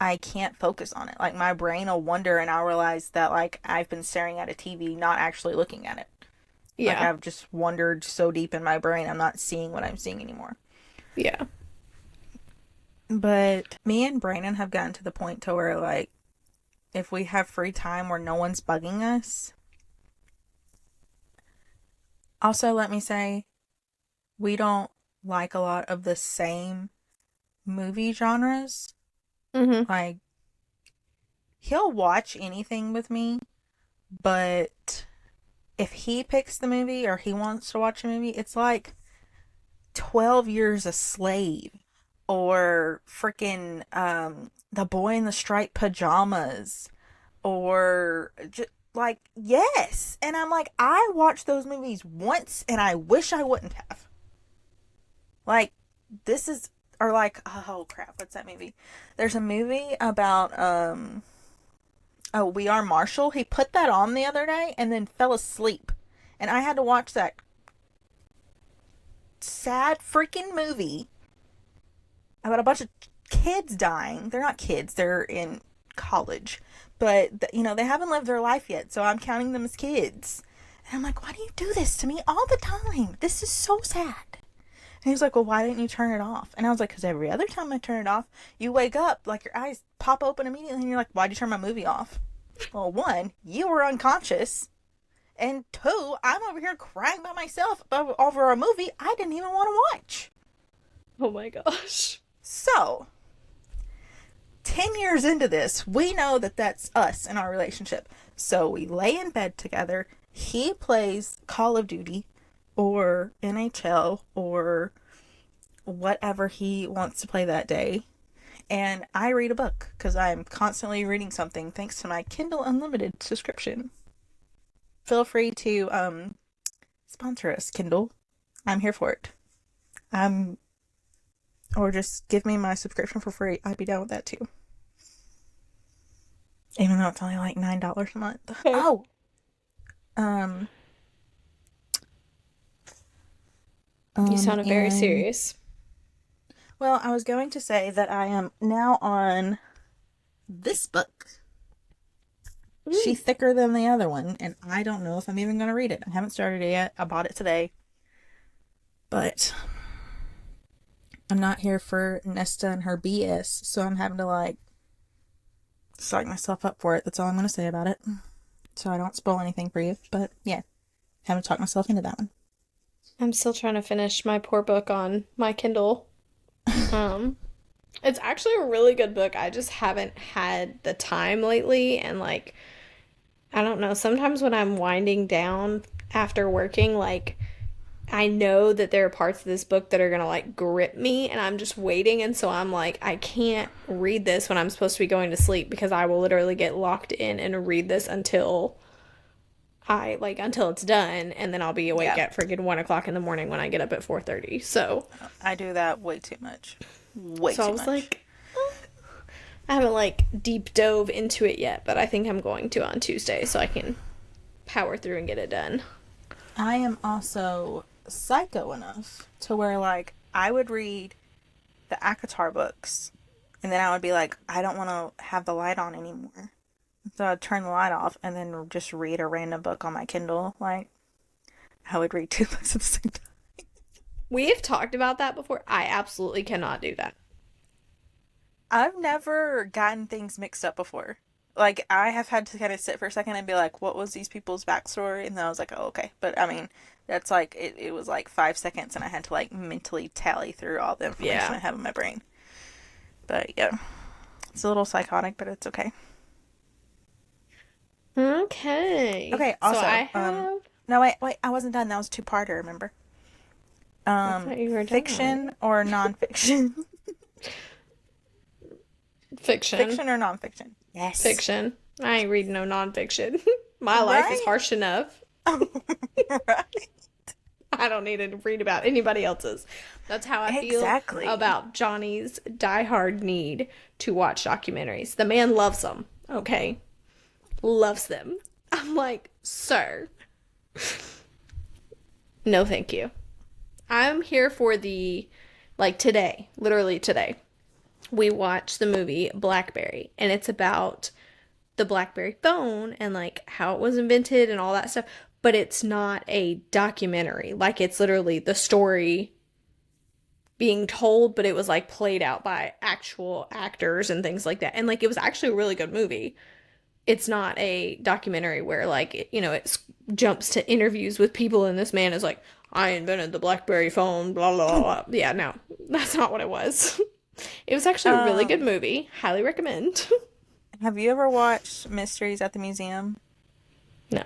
Speaker 2: I can't focus on it. Like, my brain will wander and I'll realize that like I've been staring at a TV, not actually looking at it. Like,
Speaker 1: Yeah.
Speaker 2: I've just wandered so deep in my brain, I'm not seeing what I'm seeing anymore.
Speaker 1: Yeah.
Speaker 2: But me and Brandon have gotten to the point to where like if we have free time where no one's bugging us. Also, let me say, we don't like a lot of the same movie genres.
Speaker 1: Mm-hmm.
Speaker 2: Like, he'll watch anything with me, but if he picks the movie or he wants to watch a movie, it's like 12 Years a Slave or freaking The Boy in the Striped Pajamas or just like, yes. And I'm like, I watched those movies once and I wish I wouldn't have. Like, this is, or like, oh crap, what's that movie? There's a movie about, oh, We Are Marshall. He put that on the other day and then fell asleep. And I had to watch that sad freaking movie about a bunch of kids dying. They're not kids, they're in college. But, they haven't lived their life yet, so I'm counting them as kids. And I'm like, why do you do this to me all the time? This is so sad. And he was like, well, why didn't you turn it off? And I was like, because every other time I turn it off, you wake up, like your eyes pop open immediately, and you're like, why'd you turn my movie off? Well, one, you were unconscious. And two, I'm over here crying by myself over a movie I didn't even want to watch.
Speaker 1: Oh my gosh.
Speaker 2: So, 10 years into this, we know that that's us in our relationship. So we lay in bed together. He plays Call of Duty or NHL or whatever he wants to play that day. And I read a book because I'm constantly reading something thanks to my Kindle Unlimited subscription. Feel free to sponsor us, Kindle. I'm here for it. Or just give me my subscription for free. I'd be down with that too. Even though it's only like $9 a month.
Speaker 1: Okay.
Speaker 2: Oh! Um,
Speaker 1: You sounded very
Speaker 2: and
Speaker 1: serious.
Speaker 2: well, I was going to say that I am now on this book. She's thicker than the other one, and I don't know if I'm even going to read it. I haven't started it yet. I bought it today. But I'm not here for Nesta and her BS, so I'm having to, like, psych myself up for it. That's all I'm going to say about it. So I don't spoil anything for you. But, yeah, having to talk myself into that one.
Speaker 1: I'm still trying to finish my poor book on my Kindle. It's actually a really good book. I just haven't had the time lately, and like, I don't know, sometimes when I'm winding down after working, like, I know that there are parts of this book that are gonna like grip me, and I'm just waiting, and so I'm like, I can't read this when I'm supposed to be going to sleep because I will literally get locked in and read this until I like until it's done, and then I'll be awake
Speaker 2: Yeah.
Speaker 1: at friggin' 1 o'clock in the morning when I get up at 4:30.
Speaker 2: I do that way too much. Way
Speaker 1: So I
Speaker 2: too
Speaker 1: was
Speaker 2: much.
Speaker 1: like, I haven't like deep dove into it yet, but I think I'm going to on Tuesday so I can power through and get it done.
Speaker 2: I am also psycho enough to where, like, I would read the ACOTAR books, and then I would be like, I don't want to have the light on anymore. So I'd turn the light off and then just read a random book on my Kindle. Like, I would read two books at the same time.
Speaker 1: We have talked about that before. I absolutely cannot do that.
Speaker 2: I've never gotten things mixed up before. Like, I have had to kind of sit for a second and be like, what was these people's backstory? And then I was like, oh, okay. But, I mean, that's like, it was like 5 seconds, and I had to, like, mentally tally through all the information I have in my brain. But, yeah. It's a little psychotic, but it's okay.
Speaker 1: Okay.
Speaker 2: Okay, also,
Speaker 1: so I have...
Speaker 2: no, wait, I wasn't done. That was a two-parter, remember?
Speaker 1: I thought you were done.
Speaker 2: Fiction or nonfiction?
Speaker 1: Fiction.
Speaker 2: Fiction or nonfiction? Yes.
Speaker 1: Fiction. I ain't reading no nonfiction. My life is harsh enough.
Speaker 2: Right.
Speaker 1: I don't need to read about anybody else's. That's how I feel about Johnny's diehard need to watch documentaries. The man loves them, okay? Loves them. I'm like, sir. No, thank you. I'm here for the, like today, literally today, we watched the movie Blackberry, and it's about the Blackberry phone and like how it was invented and all that stuff, but it's not a documentary. Like, it's literally the story being told, but it was like played out by actual actors and things like that. And like, it was actually a really good movie. It's not a documentary where like, it jumps to interviews with people and this man is like, I invented the BlackBerry phone, blah, blah, blah. Yeah, no, that's not what it was. It was actually a really good movie. Highly recommend.
Speaker 2: Have you ever watched Mysteries at the Museum?
Speaker 1: No.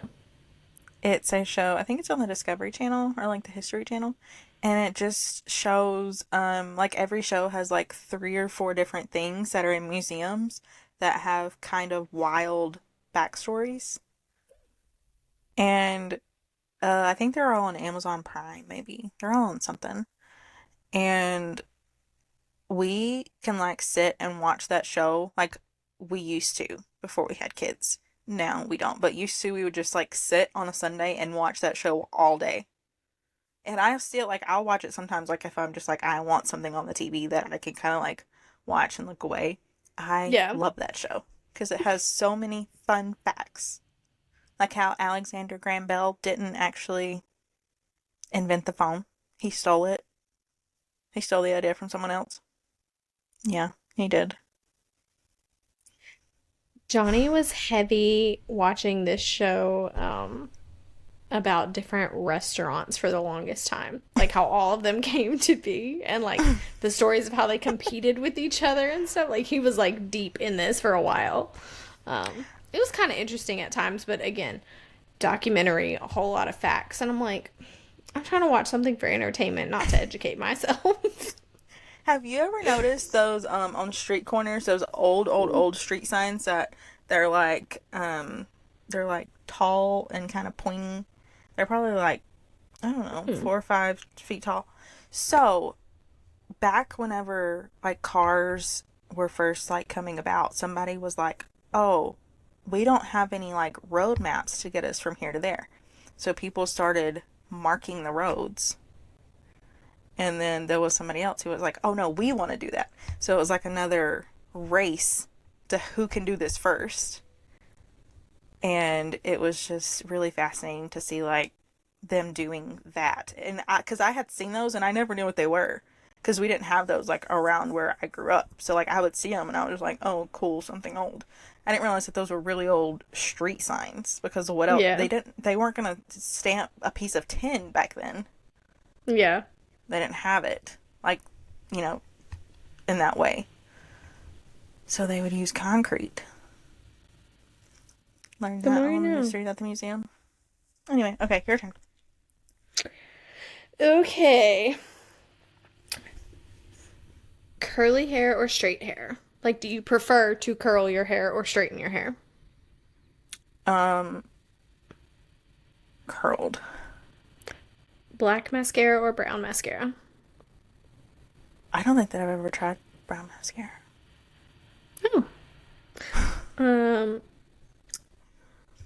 Speaker 2: It's a show, I think it's on the Discovery Channel or like the History Channel. And it just shows, like every show has like 3 or 4 different things that are in museums that have kind of wild backstories. And I think they're all on Amazon Prime, maybe. They're all on something. And we can like sit and watch that show like we used to before we had kids. Now we don't, but used to we would just like sit on a Sunday and watch that show all day. And I still like I'll watch it sometimes like if I'm just like I want something on the TV that I can kind of like watch and look away. I love that show because it has so many fun facts. Like how Alexander Graham Bell didn't actually invent the phone. He stole it. He stole the idea from someone else. Yeah, he did.
Speaker 1: Johnny was heavy watching this show about different restaurants for the longest time. Like how all of them came to be and like the stories of how they competed with each other and stuff. Like he was like deep in this for a while. It was kind of interesting at times, but again, documentary, a whole lot of facts. And I'm like, I'm trying to watch something for entertainment, not to educate myself.
Speaker 2: Have you ever noticed those on street corners, those old street signs that they're like tall and kind of pointy? They're probably like, I don't know, 4 or 5 feet tall. So back whenever like cars were first like coming about, somebody was like, oh, we don't have any like road maps to get us from here to there. So people started marking the roads. And then there was somebody else who was like, oh no, we want to do that. So it was like another race to who can do this first. And it was just really fascinating to see like them doing that. And because I had seen those and I never knew what they were. Because we didn't have those like around where I grew up. So like I would see them and I was just like, oh cool, something old. I didn't realize that those were really old street signs. Because of what else?
Speaker 1: Yeah.
Speaker 2: They weren't going to stamp a piece of tin back then.
Speaker 1: Yeah.
Speaker 2: They didn't have it, like, in that way. So they would use concrete. Learned that on Mysteries at the Museum. Anyway, okay, your turn.
Speaker 1: Okay. Curly hair or straight hair? Like, do you prefer to curl your hair or straighten your hair?
Speaker 2: curled.
Speaker 1: Black mascara or brown mascara?
Speaker 2: I don't think that I've ever tried brown mascara.
Speaker 1: Oh.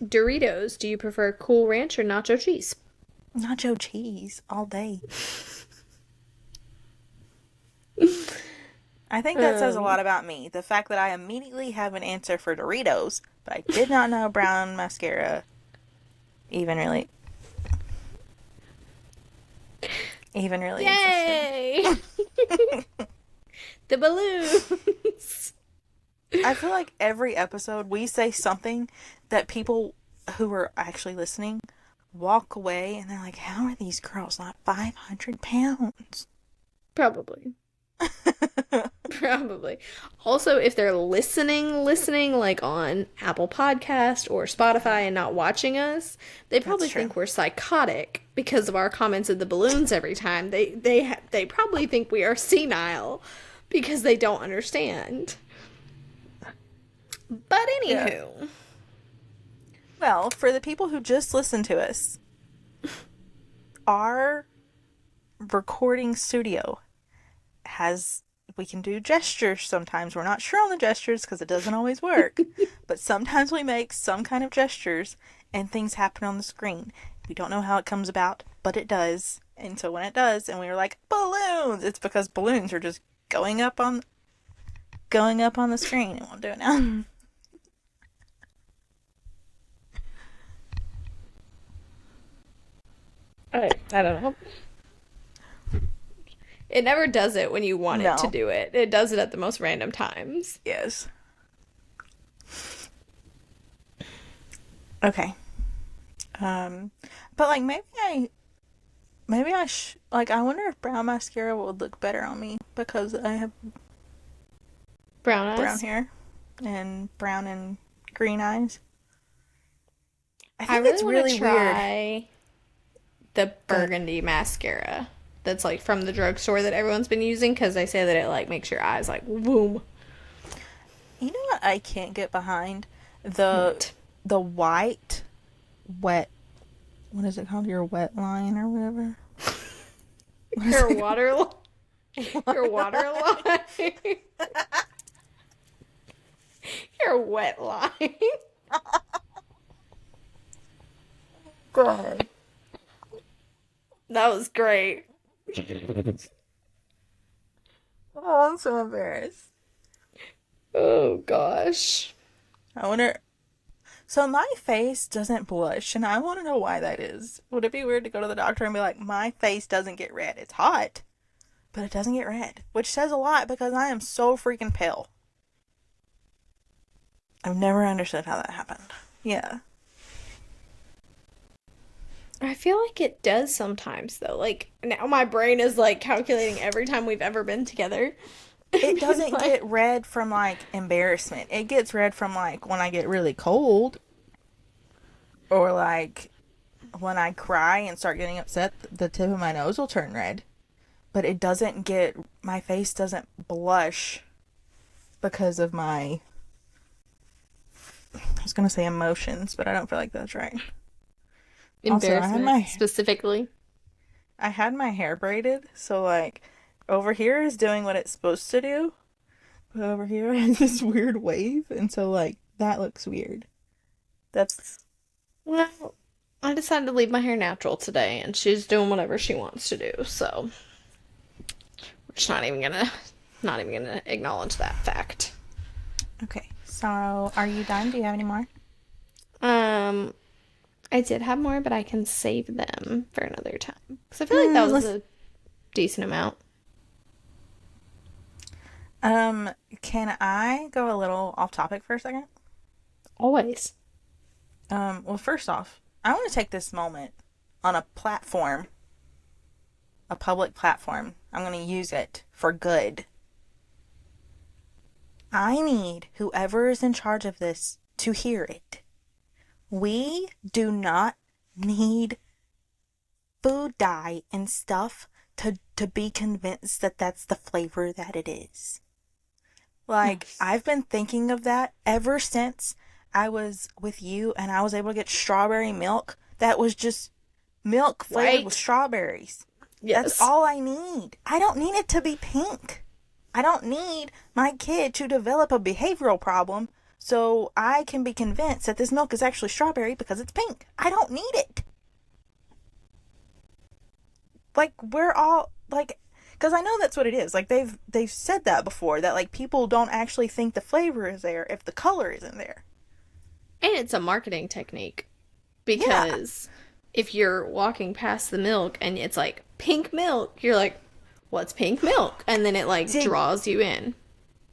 Speaker 1: Doritos, do you prefer Cool Ranch or nacho cheese?
Speaker 2: Nacho cheese all day. I think that says a lot about me. The fact that I immediately have an answer for Doritos, but I did not know brown mascara even
Speaker 1: Yay! The balloons.
Speaker 2: I feel like every episode we say something that people who are actually listening walk away and they're like, how are these girls not 500 pounds?
Speaker 1: Probably. Probably. Also, if they're listening like on Apple Podcast or Spotify and not watching us, they probably think we're psychotic because of our comments of the balloons every time. They probably think we are senile because they don't understand. But anywho.
Speaker 2: Yeah. Well, for the people who just listen to us, our recording studio we can do gestures sometimes. We're not sure on the gestures because it doesn't always work. But sometimes we make some kind of gestures and things happen on the screen. We don't know how it comes about, but it does. And so when it does, and we were like, balloons, it's because balloons are just going up on the screen. And we'll do it now.
Speaker 1: I don't know. It never does it when you want it to do it. It does it at the most random times.
Speaker 2: Yes. Okay. But like maybe I I wonder if brown mascara would look better on me because I have
Speaker 1: brown eyes,
Speaker 2: brown hair, and brown and green eyes. I
Speaker 1: think
Speaker 2: really
Speaker 1: it's really weird. The burgundy mascara that's like from the drugstore that everyone's been using because they say that it like makes your eyes like boom.
Speaker 2: You know what I can't get behind? The white wet, what is it called? Your wet line or whatever.
Speaker 1: Your water line. Your water line. Your wet line.
Speaker 2: Go ahead.
Speaker 1: That was great.
Speaker 2: Oh, I'm so embarrassed.
Speaker 1: Oh, gosh.
Speaker 2: I wonder... So my face doesn't blush, and I want to know why that is. Would it be weird to go to the doctor and be like, my face doesn't get red? It's hot, but it doesn't get red. Which says a lot because I am so freaking pale. I've never understood how that happened. Yeah.
Speaker 1: I feel like it does sometimes, though. Like, now my brain is, like, calculating every time we've ever been together.
Speaker 2: It doesn't get red from, like, embarrassment. It gets red from, like, when I get really cold. Or, like, when I cry and start getting upset, the tip of my nose will turn red. But it doesn't get... My face doesn't blush because of my... I was going to say emotions, but I don't feel like that's right.
Speaker 1: Embarrassment,
Speaker 2: also,
Speaker 1: specifically.
Speaker 2: I had my hair braided, so like over here is doing what it's supposed to do, but over here has this weird wave, and so like that looks weird.
Speaker 1: Well, I decided to leave my hair natural today, and she's doing whatever she wants to do, so we're just not even gonna acknowledge that fact.
Speaker 2: Okay, so are you done? Do you have any more?
Speaker 1: I did have more, but I can save them for another time. Because I feel like that was a decent amount.
Speaker 2: Can I go a little off topic for a second?
Speaker 1: Always.
Speaker 2: Well, first off, I want to take this moment on a platform, a public platform. I'm going to use it for good. I need whoever is in charge of this to hear it. We do not need food dye and stuff to be convinced that that's the flavor that it is. Like, yes. I've been thinking of that ever since I was with you and I was able to get strawberry milk that was just milk flavored with
Speaker 1: Right?
Speaker 2: strawberries. That's
Speaker 1: Yes.
Speaker 2: all I need. I don't need it to be pink. I don't need my kid to develop a behavioral problem so I can be convinced that this milk is actually strawberry because it's pink. I don't need it. Like, we're all, like, because I know that's what it is. Like, they've said that before, that, like, people don't actually think the flavor is there if the color isn't there.
Speaker 1: And it's a marketing technique
Speaker 2: Yeah.
Speaker 1: because if you're walking past the milk and it's like pink milk, you're like, what's pink milk? And then it like
Speaker 2: Did
Speaker 1: draws you in.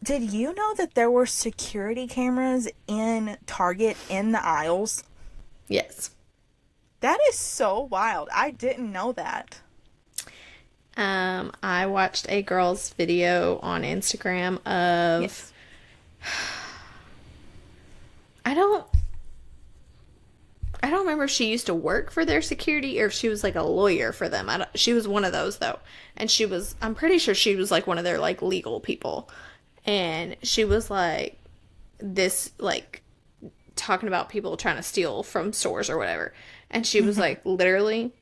Speaker 2: did you know that there were security cameras in Target in the aisles?
Speaker 1: Yes.
Speaker 2: That is so wild. I didn't know that.
Speaker 1: I watched a girl's video on Instagram of
Speaker 2: Yes.
Speaker 1: I don't I don't remember if she used to work for their security or if she was like a lawyer for them. She was one of those though. And I'm pretty sure she was like one of their like legal people. And she was like this like talking about people trying to steal from stores or whatever. And she was like literally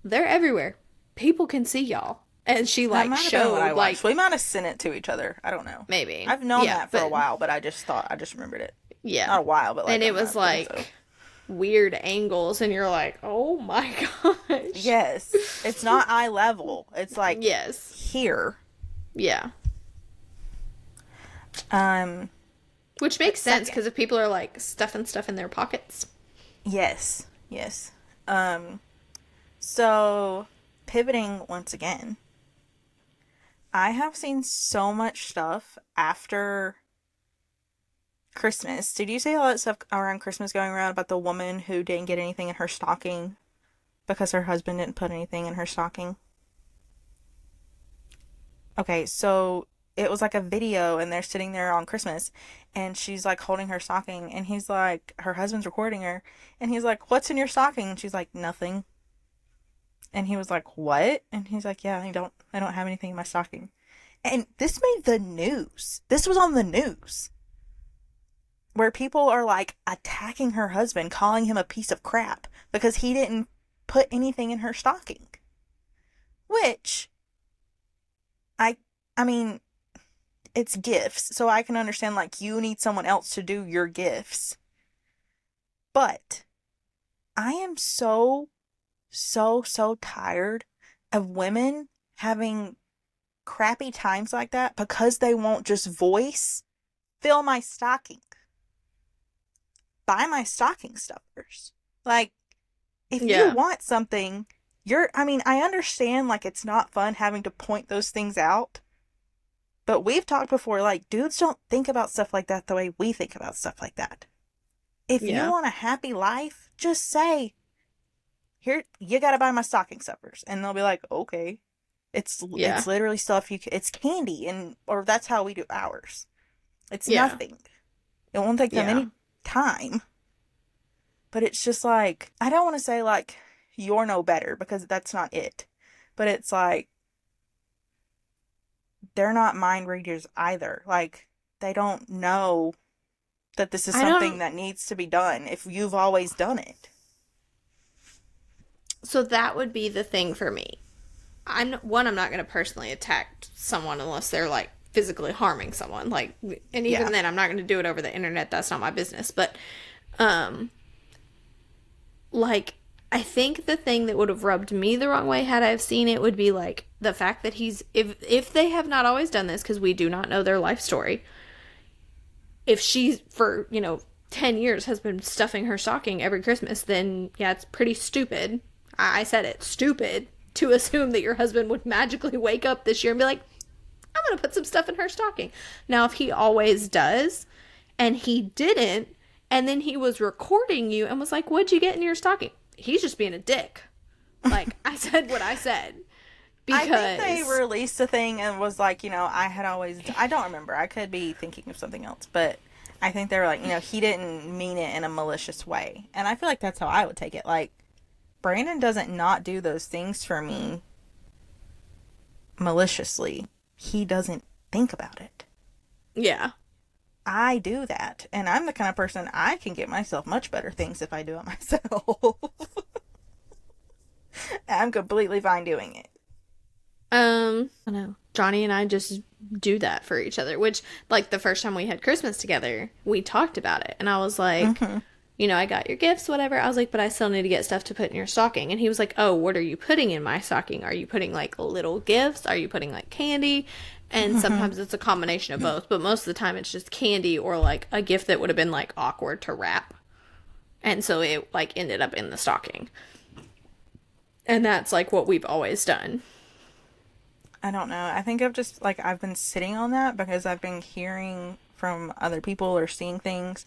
Speaker 1: they're everywhere. People can see y'all. And she
Speaker 2: That
Speaker 1: like
Speaker 2: might have been what I
Speaker 1: showed like
Speaker 2: watched. We might have sent it to each other. I don't know.
Speaker 1: maybe.
Speaker 2: I've known
Speaker 1: Yeah,
Speaker 2: that for a
Speaker 1: but
Speaker 2: while, but I just remembered it.
Speaker 1: yeah.
Speaker 2: Not a while, but like
Speaker 1: And
Speaker 2: a
Speaker 1: it was
Speaker 2: month or so.
Speaker 1: like weird angles and you're like, "Oh my gosh."
Speaker 2: Yes. It's not eye level. It's like
Speaker 1: Yes.
Speaker 2: here.
Speaker 1: Yeah.
Speaker 2: Um,
Speaker 1: Which makes sense
Speaker 2: second.
Speaker 1: because if people are like stuffing stuff in their pockets.
Speaker 2: Yes. Yes. So pivoting once again. I have seen so much stuff after Christmas. Did you see all that stuff around Christmas going around about the woman who didn't get anything in her stocking because her husband didn't put anything in her stocking? Okay, so it was like a video and they're sitting there on Christmas and she's like holding her stocking and he's like, her husband's recording her and he's like, "What's in your stocking?" And she's like, "Nothing." And he was like, "What?" And he's like, "Yeah, I don't have anything in my stocking." And this made the news. This was on the news where people are like attacking her husband, calling him a piece of crap because he didn't put anything in her stocking. Which I I mean, it's gifts, so I can understand like you need someone else to do your gifts. But I am so tired of women having crappy times like that because they won't just voice, "Fill my stocking. Buy my stocking stuffers." Like, if you
Speaker 1: Yeah.
Speaker 2: want something, I understand like it's not fun having to point those things out. But we've talked before, like, dudes don't think about stuff like that the way we think about stuff like that. If you
Speaker 1: Yeah.
Speaker 2: want a happy life, just say, "Here, you gotta buy my stocking stuffers." And they'll be like, "Okay."
Speaker 1: Yeah.
Speaker 2: It's literally stuff it's candy, or that's how we do ours. It's
Speaker 1: Yeah.
Speaker 2: nothing. It won't take them
Speaker 1: Yeah.
Speaker 2: any time. But it's just like, I don't want to say like, you're no better, because that's not it. But it's like, they're not mind readers either. Like, they don't know that this is
Speaker 1: I
Speaker 2: something
Speaker 1: don't
Speaker 2: that needs to be done if you've always done it.
Speaker 1: so that would be the thing for me. I'm not going to personally attack someone unless they're like physically harming someone. Like, and even
Speaker 2: Yeah.
Speaker 1: then, I'm not going to do it over the internet. That's not my business. But, um, like, I think the thing that would have rubbed me the wrong way had I have seen it would be like the fact that if they have not always done this because we do not know their life story. If she for 10 years has been stuffing her stocking every Christmas, then yeah, it's pretty stupid. I said it, stupid to assume that your husband would magically wake up this year and be like, "I'm going to put some stuff in her stocking." Now, if he always does and he didn't, and then he was recording you and was like, "What'd you get in your stocking?" He's just being a dick. Like, I said what I said.
Speaker 2: I
Speaker 1: Because,
Speaker 2: think they released a thing and was like, I don't remember. I could be thinking of something else, but I think they were like, he didn't mean it in a malicious way. And I feel like that's how I would take it. Like, Brandon doesn't not do those things for me maliciously. He doesn't think about it.
Speaker 1: yeah.
Speaker 2: I do that. And I'm the kind of person, I can get myself much better things if I do it myself. I'm completely fine doing it.
Speaker 1: I know. Johnny and I just do that for each other, which, like, the first time we had Christmas together, we talked about it. And I was like, you know, I got your gifts, whatever. I was like, but I still need to get stuff to put in your stocking. And he was like, oh, what are you putting in my stocking? Are you putting, like, little gifts? Are you putting, like, candy? And sometimes it's a combination of both. But most of the time it's just candy or, like, a gift that would have been, like, awkward to wrap. And so it, like, ended up in the stocking. And that's, like, what we've always done.
Speaker 2: I don't know. I think I've been sitting on that because I've been hearing from other people or seeing things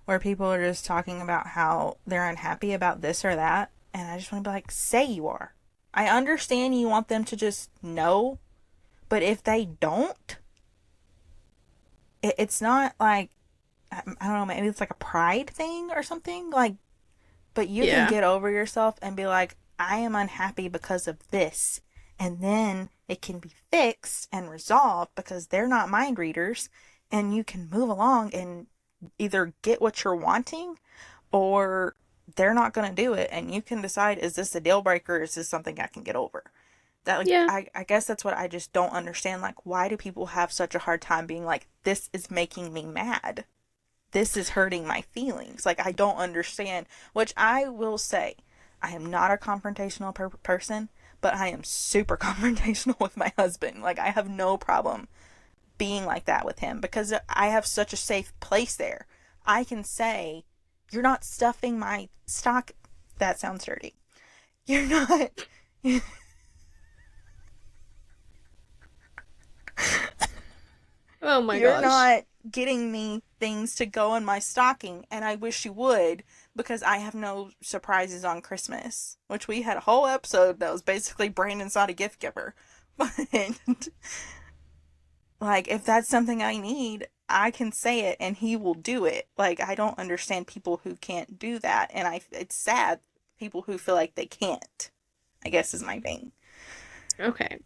Speaker 2: where people are just talking about how they're unhappy about this or that. And I just want to be like, say you are. I understand you want them to just know, but if they don't, it's not like, I don't know, maybe it's like a pride thing or something. Like, but you can get over yourself and be like, I am unhappy because of this. And then it can be fixed and resolved because they're not mind readers. And you can move along and either get what you're wanting or they're not going to do it. And you can decide, is this a deal breaker or is this something I can get over? That, like, I guess that's what I just don't understand. Like, why do people have such a hard time being like, this is making me mad? This is hurting my feelings. Like, I don't understand. Which I will say, I am not a confrontational person, but I am super confrontational with my husband. Like, I have no problem being like that with him because I have such a safe place there. I can say, you're not stuffing my stock. That sounds dirty. You're not.
Speaker 1: Oh my gosh.
Speaker 2: You're not getting me things to go in my stocking, and I wish you would because I have no surprises on Christmas, which we had a whole episode that was basically Brandon's not a gift giver. But, like, if that's something I need, I can say it and he will do it. Like, I don't understand people who can't do that, and it's sad people who feel like they can't, I guess is my thing.
Speaker 1: Okay.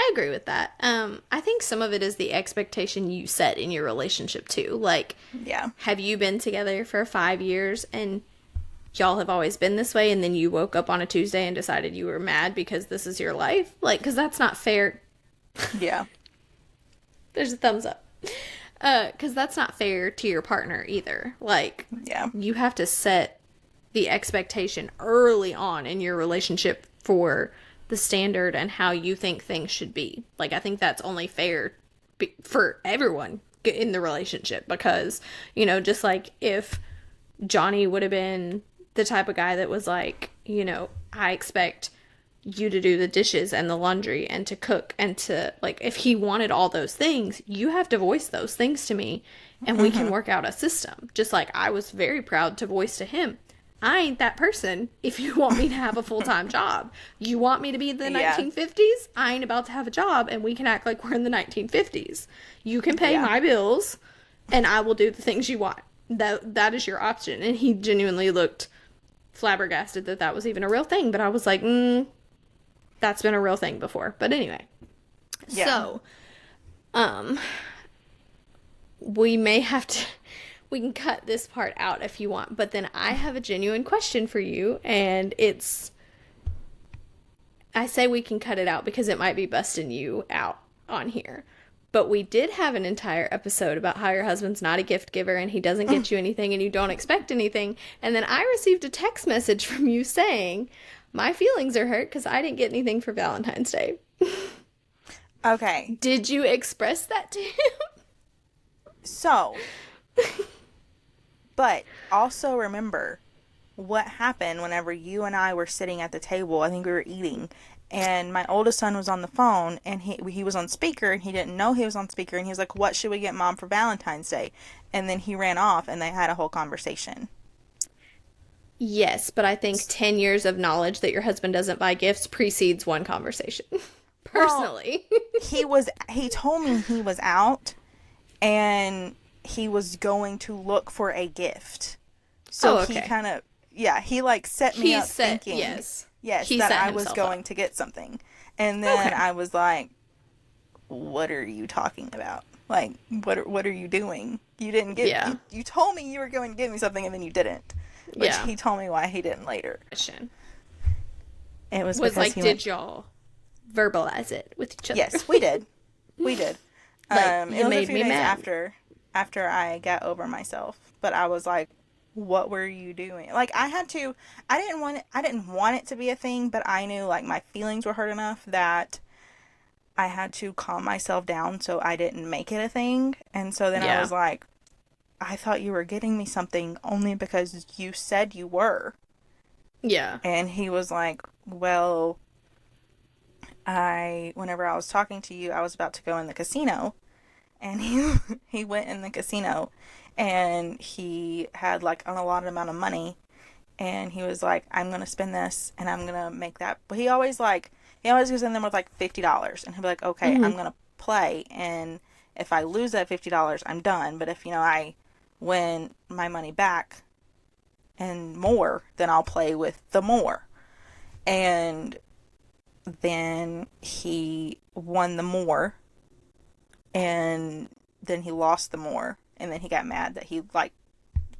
Speaker 1: I agree with that. I think some of it is the expectation you set in your relationship too. Like, have you been together for 5 years and y'all have always been this way, and then you woke up on a Tuesday and decided you were mad because this is your life? Like, because that's not fair.
Speaker 2: Yeah.
Speaker 1: There's a thumbs up. Because that's not fair to your partner either. Like, you have to set the expectation early on in your relationship for the standard and how you think things should be. Like, I think that's only fair for everyone in the relationship because, you know, just like if Johnny would have been the type of guy that was like, you know, I expect you to do the dishes and the laundry and to cook and to, like, if he wanted all those things, you have to voice those things to me and we can work out a system. Just like I was very proud to voice to him, I ain't that person if you want me to have a full-time job. You want me to be in the 1950s? I ain't about to have a job and we can act like we're in the 1950s. You can pay my bills and I will do the things you want. That is your option. And he genuinely looked flabbergasted that that was even a real thing. But I was like, that's been a real thing before. But anyway. So, we may have to... We can cut this part out if you want, but then I have a genuine question for you, and it's... I say we can cut it out because it might be busting you out on here. But we did have an entire episode about how your husband's not a gift giver and he doesn't get you anything and you don't expect anything. And then I received a text message from you saying, my feelings are hurt because I didn't get anything for Valentine's Day.
Speaker 2: Okay.
Speaker 1: Did you express that to him?
Speaker 2: So... But also remember what happened whenever you and I were sitting at the table. I think we were eating, and my oldest son was on the phone, and he was on speaker, and he didn't know he was on speaker, and he was like, what should we get Mom for Valentine's Day? And then he ran off, and they had a whole conversation.
Speaker 1: Yes, but I think 10 years of knowledge that your husband doesn't buy gifts precedes one conversation. Personally.
Speaker 2: Well, he told me he was out, and... he was going to look for a gift. So he kind of, he like set me up thinking, yes, that I was going to get something. And then I was like, what are you talking about? Like, what are you doing? You didn't get, you told me you were going to give me something and then you didn't. Which he told me why he didn't later. It was
Speaker 1: Was
Speaker 2: because
Speaker 1: like,
Speaker 2: he
Speaker 1: did
Speaker 2: went.
Speaker 1: y'all verbalize it with each other?
Speaker 2: Yes, we did. We did.
Speaker 1: Like,
Speaker 2: It
Speaker 1: you
Speaker 2: was a
Speaker 1: made
Speaker 2: few
Speaker 1: me
Speaker 2: days
Speaker 1: mad.
Speaker 2: after I got over myself, but I was like, "What were you doing?" Like I had to. I didn't want it to be a thing, but I knew like my feelings were hurt enough that I had to calm myself down so I didn't make it a thing. And so then I
Speaker 1: Yeah.
Speaker 2: was like, "I thought you were getting me something only because you said you were."
Speaker 1: Yeah.
Speaker 2: And he was like, "Well, whenever I was talking to you, I was about to go in the casino." And he went in the casino and he had like an allotted amount of money, and he was like, "I'm gonna spend this and I'm gonna make that." But he always goes in there with like $50, and he'll be like, "Okay,
Speaker 1: Hmm.
Speaker 2: I'm gonna play, and if I lose that $50, I'm done. But if I win my money back and more, then I'll play with the more." And then he won the more, and then he lost the more, and then he got mad that he like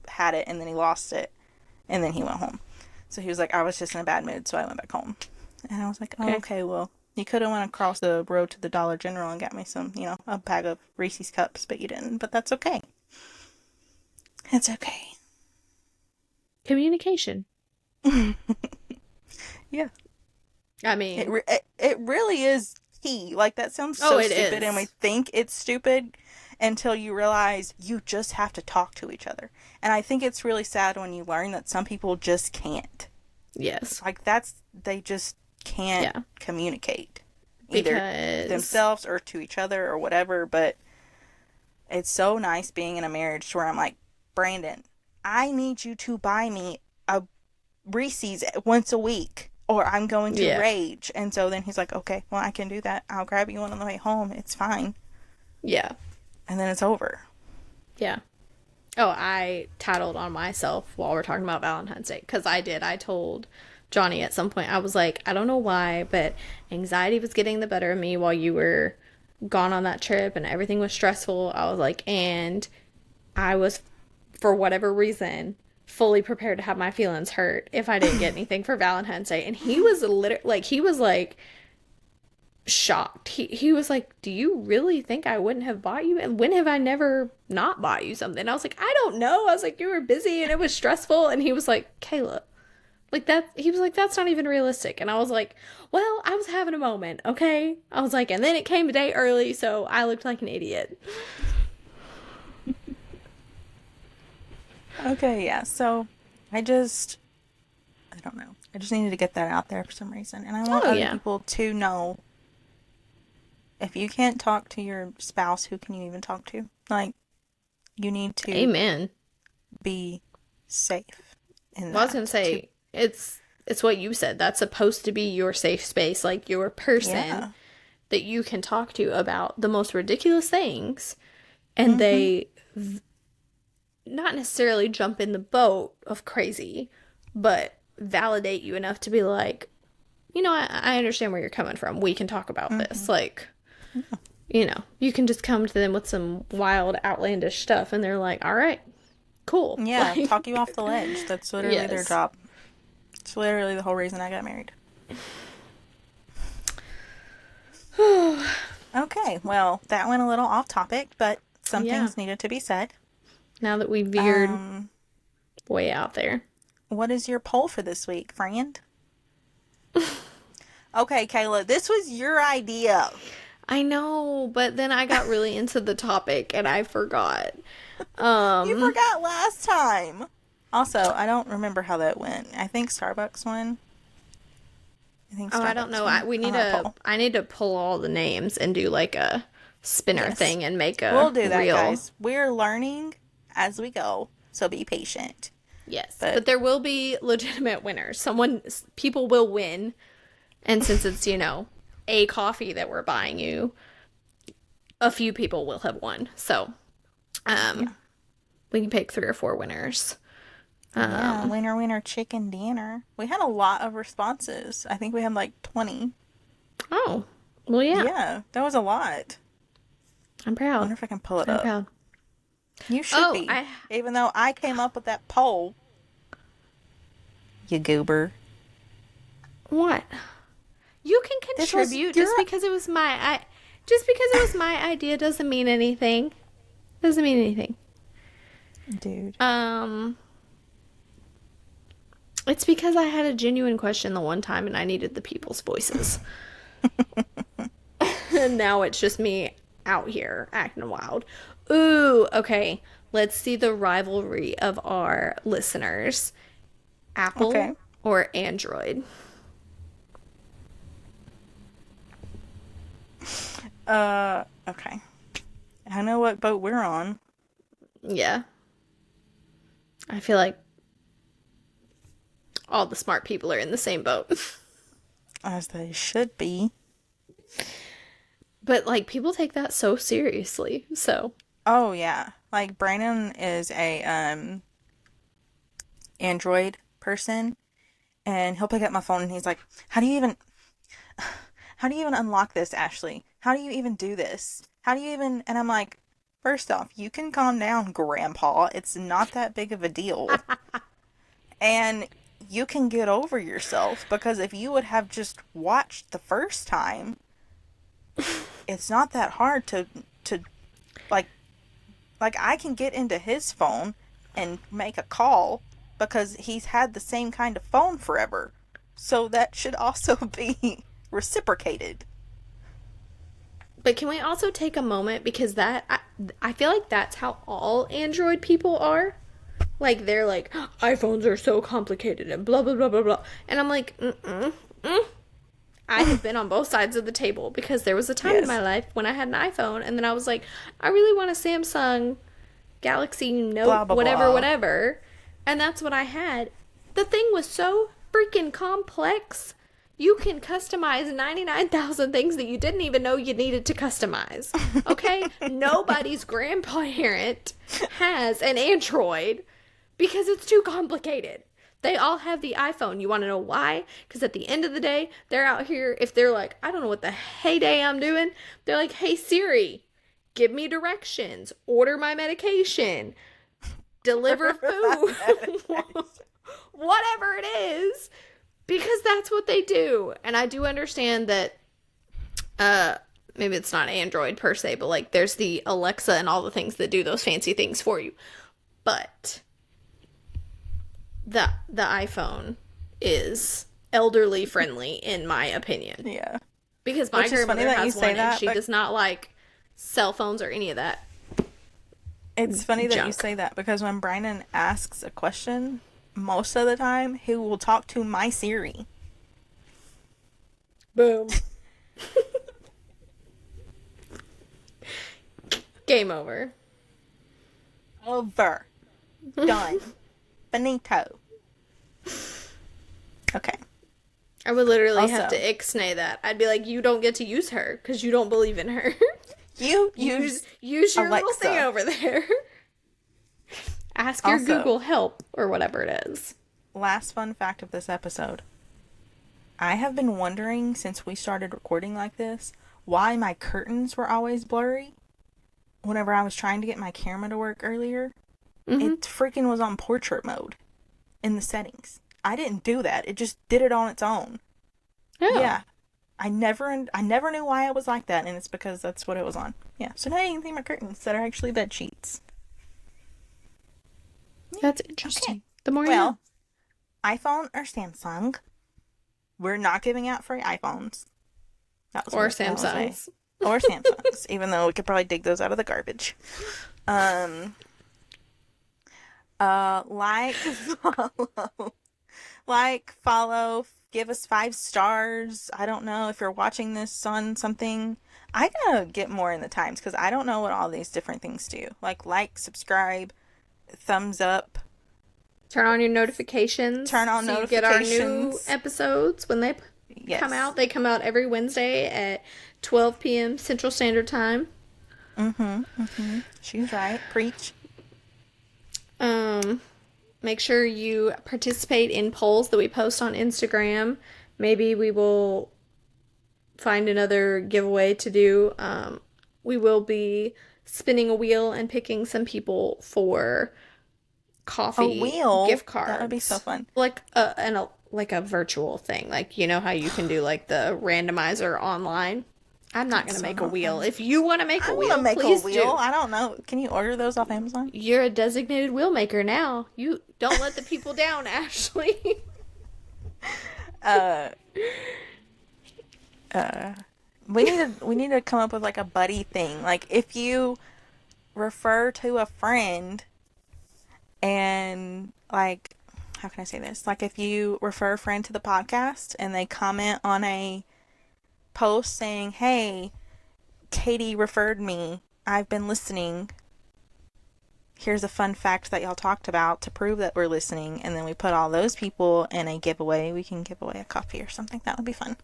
Speaker 2: had it and then he lost it, and then he went home. So he was like, "I was just in a bad mood, so I went back home." And I was like, "Oh,
Speaker 1: Okay.
Speaker 2: okay, well, you could have went across the road to the Dollar General and got me some, a bag of Reese's cups, but you didn't. But that's okay. It's okay."
Speaker 1: Communication.
Speaker 2: Yeah.
Speaker 1: I
Speaker 2: It,
Speaker 1: mean,
Speaker 2: it really is key. Like, that sounds
Speaker 1: oh,
Speaker 2: so
Speaker 1: it
Speaker 2: stupid, and we
Speaker 1: is.
Speaker 2: think it's stupid until you realize you just have to talk to each other. And I think it's really sad when you learn that some people just can't.
Speaker 1: Yes.
Speaker 2: Like, they just can't
Speaker 1: Yeah.
Speaker 2: communicate. Either
Speaker 1: Because,
Speaker 2: themselves or to each other or whatever, but it's so nice being in a marriage where I'm like, "Brandon, I need you to buy me a Reese's once a week or I'm going to
Speaker 1: yeah.
Speaker 2: rage." And so then he's like, "Okay, well, I can do that. I'll grab you one on the way home. It's fine."
Speaker 1: Yeah.
Speaker 2: And then it's over.
Speaker 1: Yeah. Oh, I tattled on myself while we're talking about Valentine's Day. Because I did. I told Johnny at some point, I was like, I don't know why, but anxiety was getting the better of me while you were gone on that trip and everything was stressful. I was like, and I was, for whatever reason, fully prepared to have my feelings hurt if I didn't get anything for Valentine's Day. And he was literally, like, he was like, shocked. He was like, "Do you really think I wouldn't have bought you? And when have I never not bought you something?" I was like, "I don't know." I was like, "You were busy and it was stressful." And he was like, "Kayla, like that." He was like, "That's not even realistic." And I was like, "Well, I was having a moment, okay?" I was like, and then it came a day early, so I looked like an idiot.
Speaker 2: Okay, yeah. So I don't know. I just needed to get that out there for some reason. And I want
Speaker 1: Oh
Speaker 2: other
Speaker 1: yeah.
Speaker 2: people to know, if you can't talk to your spouse, who can you even talk to? Like, you need to
Speaker 1: Amen.
Speaker 2: be safe in
Speaker 1: Well, I was gonna
Speaker 2: that. To
Speaker 1: say it's what you said. That's supposed to be your safe space, like your person
Speaker 2: Yeah.
Speaker 1: that you can talk to about the most ridiculous things, and
Speaker 2: Mm-hmm.
Speaker 1: they not necessarily jump in the boat of crazy, but validate you enough to be like, I understand where you're coming from. We can talk about
Speaker 2: Mm-hmm.
Speaker 1: this. Like, you can just come to them with some wild, outlandish stuff, and they're like, all right, cool.
Speaker 2: Yeah,
Speaker 1: Like,
Speaker 2: talk you off the ledge. That's literally their
Speaker 1: yes.
Speaker 2: job. It's literally the whole reason I got married. Okay, well, that went a little off topic, but some
Speaker 1: Yeah.
Speaker 2: things needed to be said.
Speaker 1: Now that we veered
Speaker 2: Um,
Speaker 1: way out there.
Speaker 2: what is your poll for this week, friend? Okay, Kayla, this was your idea.
Speaker 1: I know, but then I got really into the topic and I forgot.
Speaker 2: You
Speaker 1: Um,
Speaker 2: forgot last time. Also, I don't remember how that went. I think Starbucks won. I think
Speaker 1: I don't
Speaker 2: Starbucks
Speaker 1: know.
Speaker 2: won
Speaker 1: We
Speaker 2: on
Speaker 1: need
Speaker 2: our
Speaker 1: to.
Speaker 2: poll.
Speaker 1: I need to pull all the names and do like a spinner
Speaker 2: Yes.
Speaker 1: thing and make
Speaker 2: We'll
Speaker 1: a
Speaker 2: do that,
Speaker 1: reel.
Speaker 2: guys. We're learning as we go, so be patient.
Speaker 1: Yes,
Speaker 2: But
Speaker 1: but there will be legitimate winners. People will win, and since it's a coffee that we're buying you, a few people will have won. So,
Speaker 2: yeah.
Speaker 1: um, we can pick 3 or 4 winners.
Speaker 2: Yeah,
Speaker 1: Um,
Speaker 2: winner, winner, chicken dinner. We had a lot of responses. I think we had like 20.
Speaker 1: oh, well, yeah,
Speaker 2: Yeah, that was a lot.
Speaker 1: I'm
Speaker 2: I
Speaker 1: proud.
Speaker 2: wonder if I can pull it
Speaker 1: I'm
Speaker 2: up.
Speaker 1: proud.
Speaker 2: You should
Speaker 1: Oh,
Speaker 2: be. Even though I came up with that poll, you goober.
Speaker 1: What? You can contribute just because it was my idea doesn't mean anything. Doesn't mean anything.
Speaker 2: Dude.
Speaker 1: It's because I had a genuine question the one time and I needed the people's voices. And now it's just me out here acting wild. Ooh, okay. Let's see the rivalry of our listeners. Apple or Android?
Speaker 2: Okay. I know what boat we're on.
Speaker 1: Yeah. I feel like all the smart people are in the same boat.
Speaker 2: As they should be.
Speaker 1: But, like, people take that so seriously, so.
Speaker 2: Oh, yeah. Like, Brandon is a, Android person, and he'll pick up my phone and he's like, how do you even unlock this, Ashlee? How do you even do this? How do you even, and I'm like, first off, you can calm down, Grandpa. It's not that big of a deal. And you can get over yourself, because if you would have just watched the first time, it's not that hard to like I can get into his phone and make a call because he's had the same kind of phone forever. So that should also be reciprocated.
Speaker 1: But can we also take a moment, because I feel like that's how all Android people are. Like, they're like, iPhones are so complicated and blah, blah, blah, blah, blah. And I'm like, I have been on both sides of the table, because there was a time in my life when I had an iPhone and then I was like, I really want a Samsung Galaxy Note,
Speaker 2: blah, blah,
Speaker 1: whatever,
Speaker 2: blah.
Speaker 1: whatever. And that's what I had. The thing was so freaking complex. You can customize 99,000 things that you didn't even know you needed to customize. Okay? Nobody's grandparent has an Android because it's too complicated. They all have the iPhone. You want to know why? Because at the end of the day, they're out here, if they're like, I don't know what the heyday I'm doing, they're like, hey Siri, give me directions, order my medication, deliver food, whatever it is, because that's what they do. And I do understand that, maybe it's not Android per se, but like there's the Alexa and all the things that do those fancy things for you. But the iPhone is elderly friendly, in my opinion.
Speaker 2: Yeah.
Speaker 1: Because my grandmother has one and she does not like cell phones or any of that.
Speaker 2: It's funny that you say that, because when Brandon asks a question, most of the time he will talk to my Siri.
Speaker 1: Boom. Game over.
Speaker 2: Over. Done. Finito. Okay.
Speaker 1: I would literally have to ixnay that. I'd be like, you don't get to use her because you don't believe in her.
Speaker 2: You
Speaker 1: use your
Speaker 2: Alexa.
Speaker 1: little thing over there. Ask your Google help or whatever it is.
Speaker 2: Last fun fact of this episode. I have been wondering since we started recording like this why my curtains were always blurry whenever I was trying to get my camera to work earlier.
Speaker 1: Mm-hmm.
Speaker 2: It freaking was on portrait mode in the settings. I didn't do that. It just did it on its own.
Speaker 1: Oh.
Speaker 2: Yeah. I never knew why it was like that, and it's because that's what it was on. Yeah. So now you can see my curtains that are actually bed sheets.
Speaker 1: That's interesting.
Speaker 2: Okay.
Speaker 1: The more you know.
Speaker 2: iPhone or Samsung? We're not giving out free iPhones.
Speaker 1: Or Samsungs.
Speaker 2: Or Samsungs, even though we could probably dig those out of the garbage. Follow, give us 5 stars. I don't know if you're watching this on something. I gotta get more in the times because I don't know what all these different things do. Like, subscribe, thumbs up.
Speaker 1: Turn on your notifications.
Speaker 2: Turn on
Speaker 1: so you get our new
Speaker 2: notifications.
Speaker 1: Episodes when they come out. They come out every Wednesday at 12 p.m. Central Standard Time.
Speaker 2: She's right. Preach.
Speaker 1: Make sure you participate in polls that we post on Instagram. Maybe we will find another giveaway to do. We will be spinning a wheel and picking some people for coffee gift cards.
Speaker 2: That would be so fun.
Speaker 1: Like like a virtual thing. Like, you know how you can do like the randomizer online? I'm not going to make a wheel. If you want to make a wheel, please do.
Speaker 2: I don't know. Can you order those off Amazon?
Speaker 1: You're a designated wheel maker now. You don't let the people down, Ashley.
Speaker 2: We need to come up with like a buddy thing. Like if you refer to a friend and like, how can I say this? Like if you refer a friend to the podcast and they comment on a post saying, "Hey, Katie referred me. I've been listening. Here's a fun fact that y'all talked about to prove that we're listening," and then we put all those people in a giveaway. We can give away a coffee or something. That would be fun.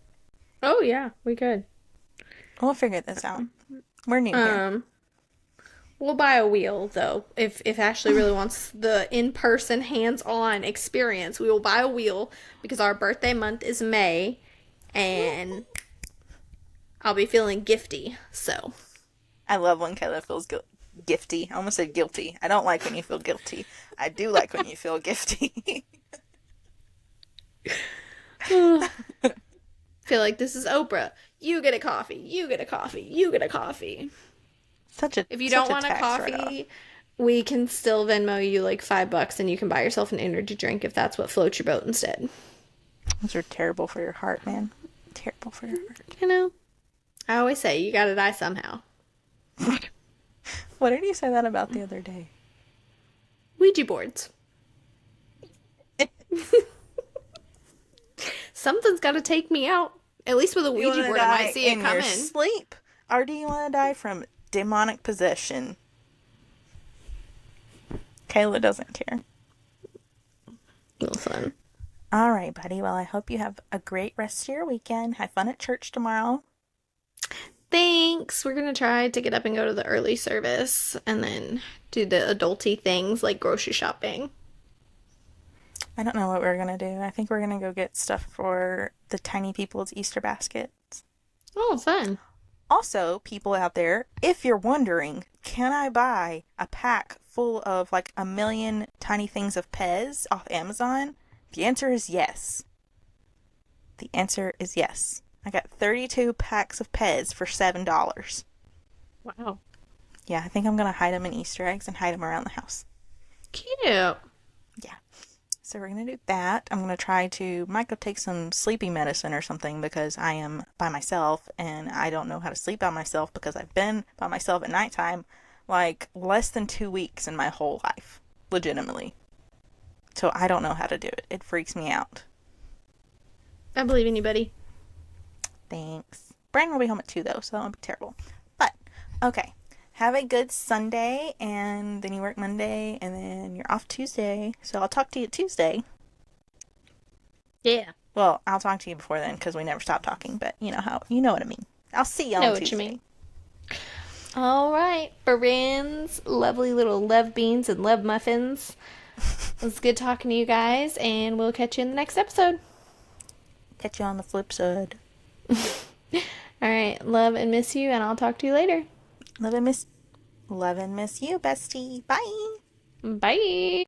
Speaker 1: Oh yeah, we could.
Speaker 2: We'll figure this out. We're new here.
Speaker 1: We'll buy a wheel though. If Ashley really wants the in-person hands-on experience, we will buy a wheel because our birthday month is May and I'll be feeling gifty. So
Speaker 2: I love when Kayla feels gifty. I almost said guilty. I don't like when you feel guilty. I do like when you feel gifty.
Speaker 1: Feel like this is Oprah. You get a coffee. You get a coffee. You get a coffee.
Speaker 2: If
Speaker 1: you don't want a coffee, we can still Venmo you like $5 and you can buy yourself an energy drink if that's what floats your boat instead.
Speaker 2: Those are terrible for your heart, man. Terrible for your heart.
Speaker 1: You know, I always say you gotta die somehow.
Speaker 2: What did you say that about the other day?
Speaker 1: Ouija boards. Something's gotta take me out. At least with a Ouija board, I might see it come in.
Speaker 2: Sleep, or do you want to die from demonic possession? Kayla doesn't care.
Speaker 1: Listen.
Speaker 2: All right, buddy. Well, I hope you have a great rest of your weekend. Have fun at church tomorrow.
Speaker 1: Thanks. We're going to try to get up and go to the early service and then do the adulty things like grocery shopping.
Speaker 2: I don't know what we're going to do. I think we're going to go get stuff for the tiny people's Easter baskets.
Speaker 1: Oh, fun.
Speaker 2: Also, people out there, if you're wondering, can I buy a pack full of like 1,000,000 tiny things of Pez off Amazon? The answer is yes. The answer is yes. I got 32 packs of Pez for $7.
Speaker 1: Wow.
Speaker 2: Yeah, I think I'm going to hide them in Easter eggs and hide them around the house.
Speaker 1: Cute.
Speaker 2: Yeah. So we're going to do that. I'm going to try to, might go take some sleeping medicine or something because I am by myself and I don't know how to sleep by myself because I've been by myself at nighttime like less than 2 weeks in my whole life. Legitimately. So I don't know how to do it. It freaks me out.
Speaker 1: I believe in you, buddy.
Speaker 2: Thanks. Brian will be home at 2 though, so that won't be terrible. But, okay. Have a good Sunday, and then you work Monday, and then you're off Tuesday. So I'll talk to you Tuesday.
Speaker 1: Yeah.
Speaker 2: Well, I'll talk to you before then, because we never stop talking, but you know what I mean. I'll see you on Tuesday. Know what you mean.
Speaker 1: All right, friends, lovely little love beans and love muffins. It was good talking to you guys, and we'll catch you in the next episode.
Speaker 2: Catch you on the flip side.
Speaker 1: All right, love and miss you, and I'll talk to you later.
Speaker 2: Love and miss you, bestie. Bye.
Speaker 1: Bye.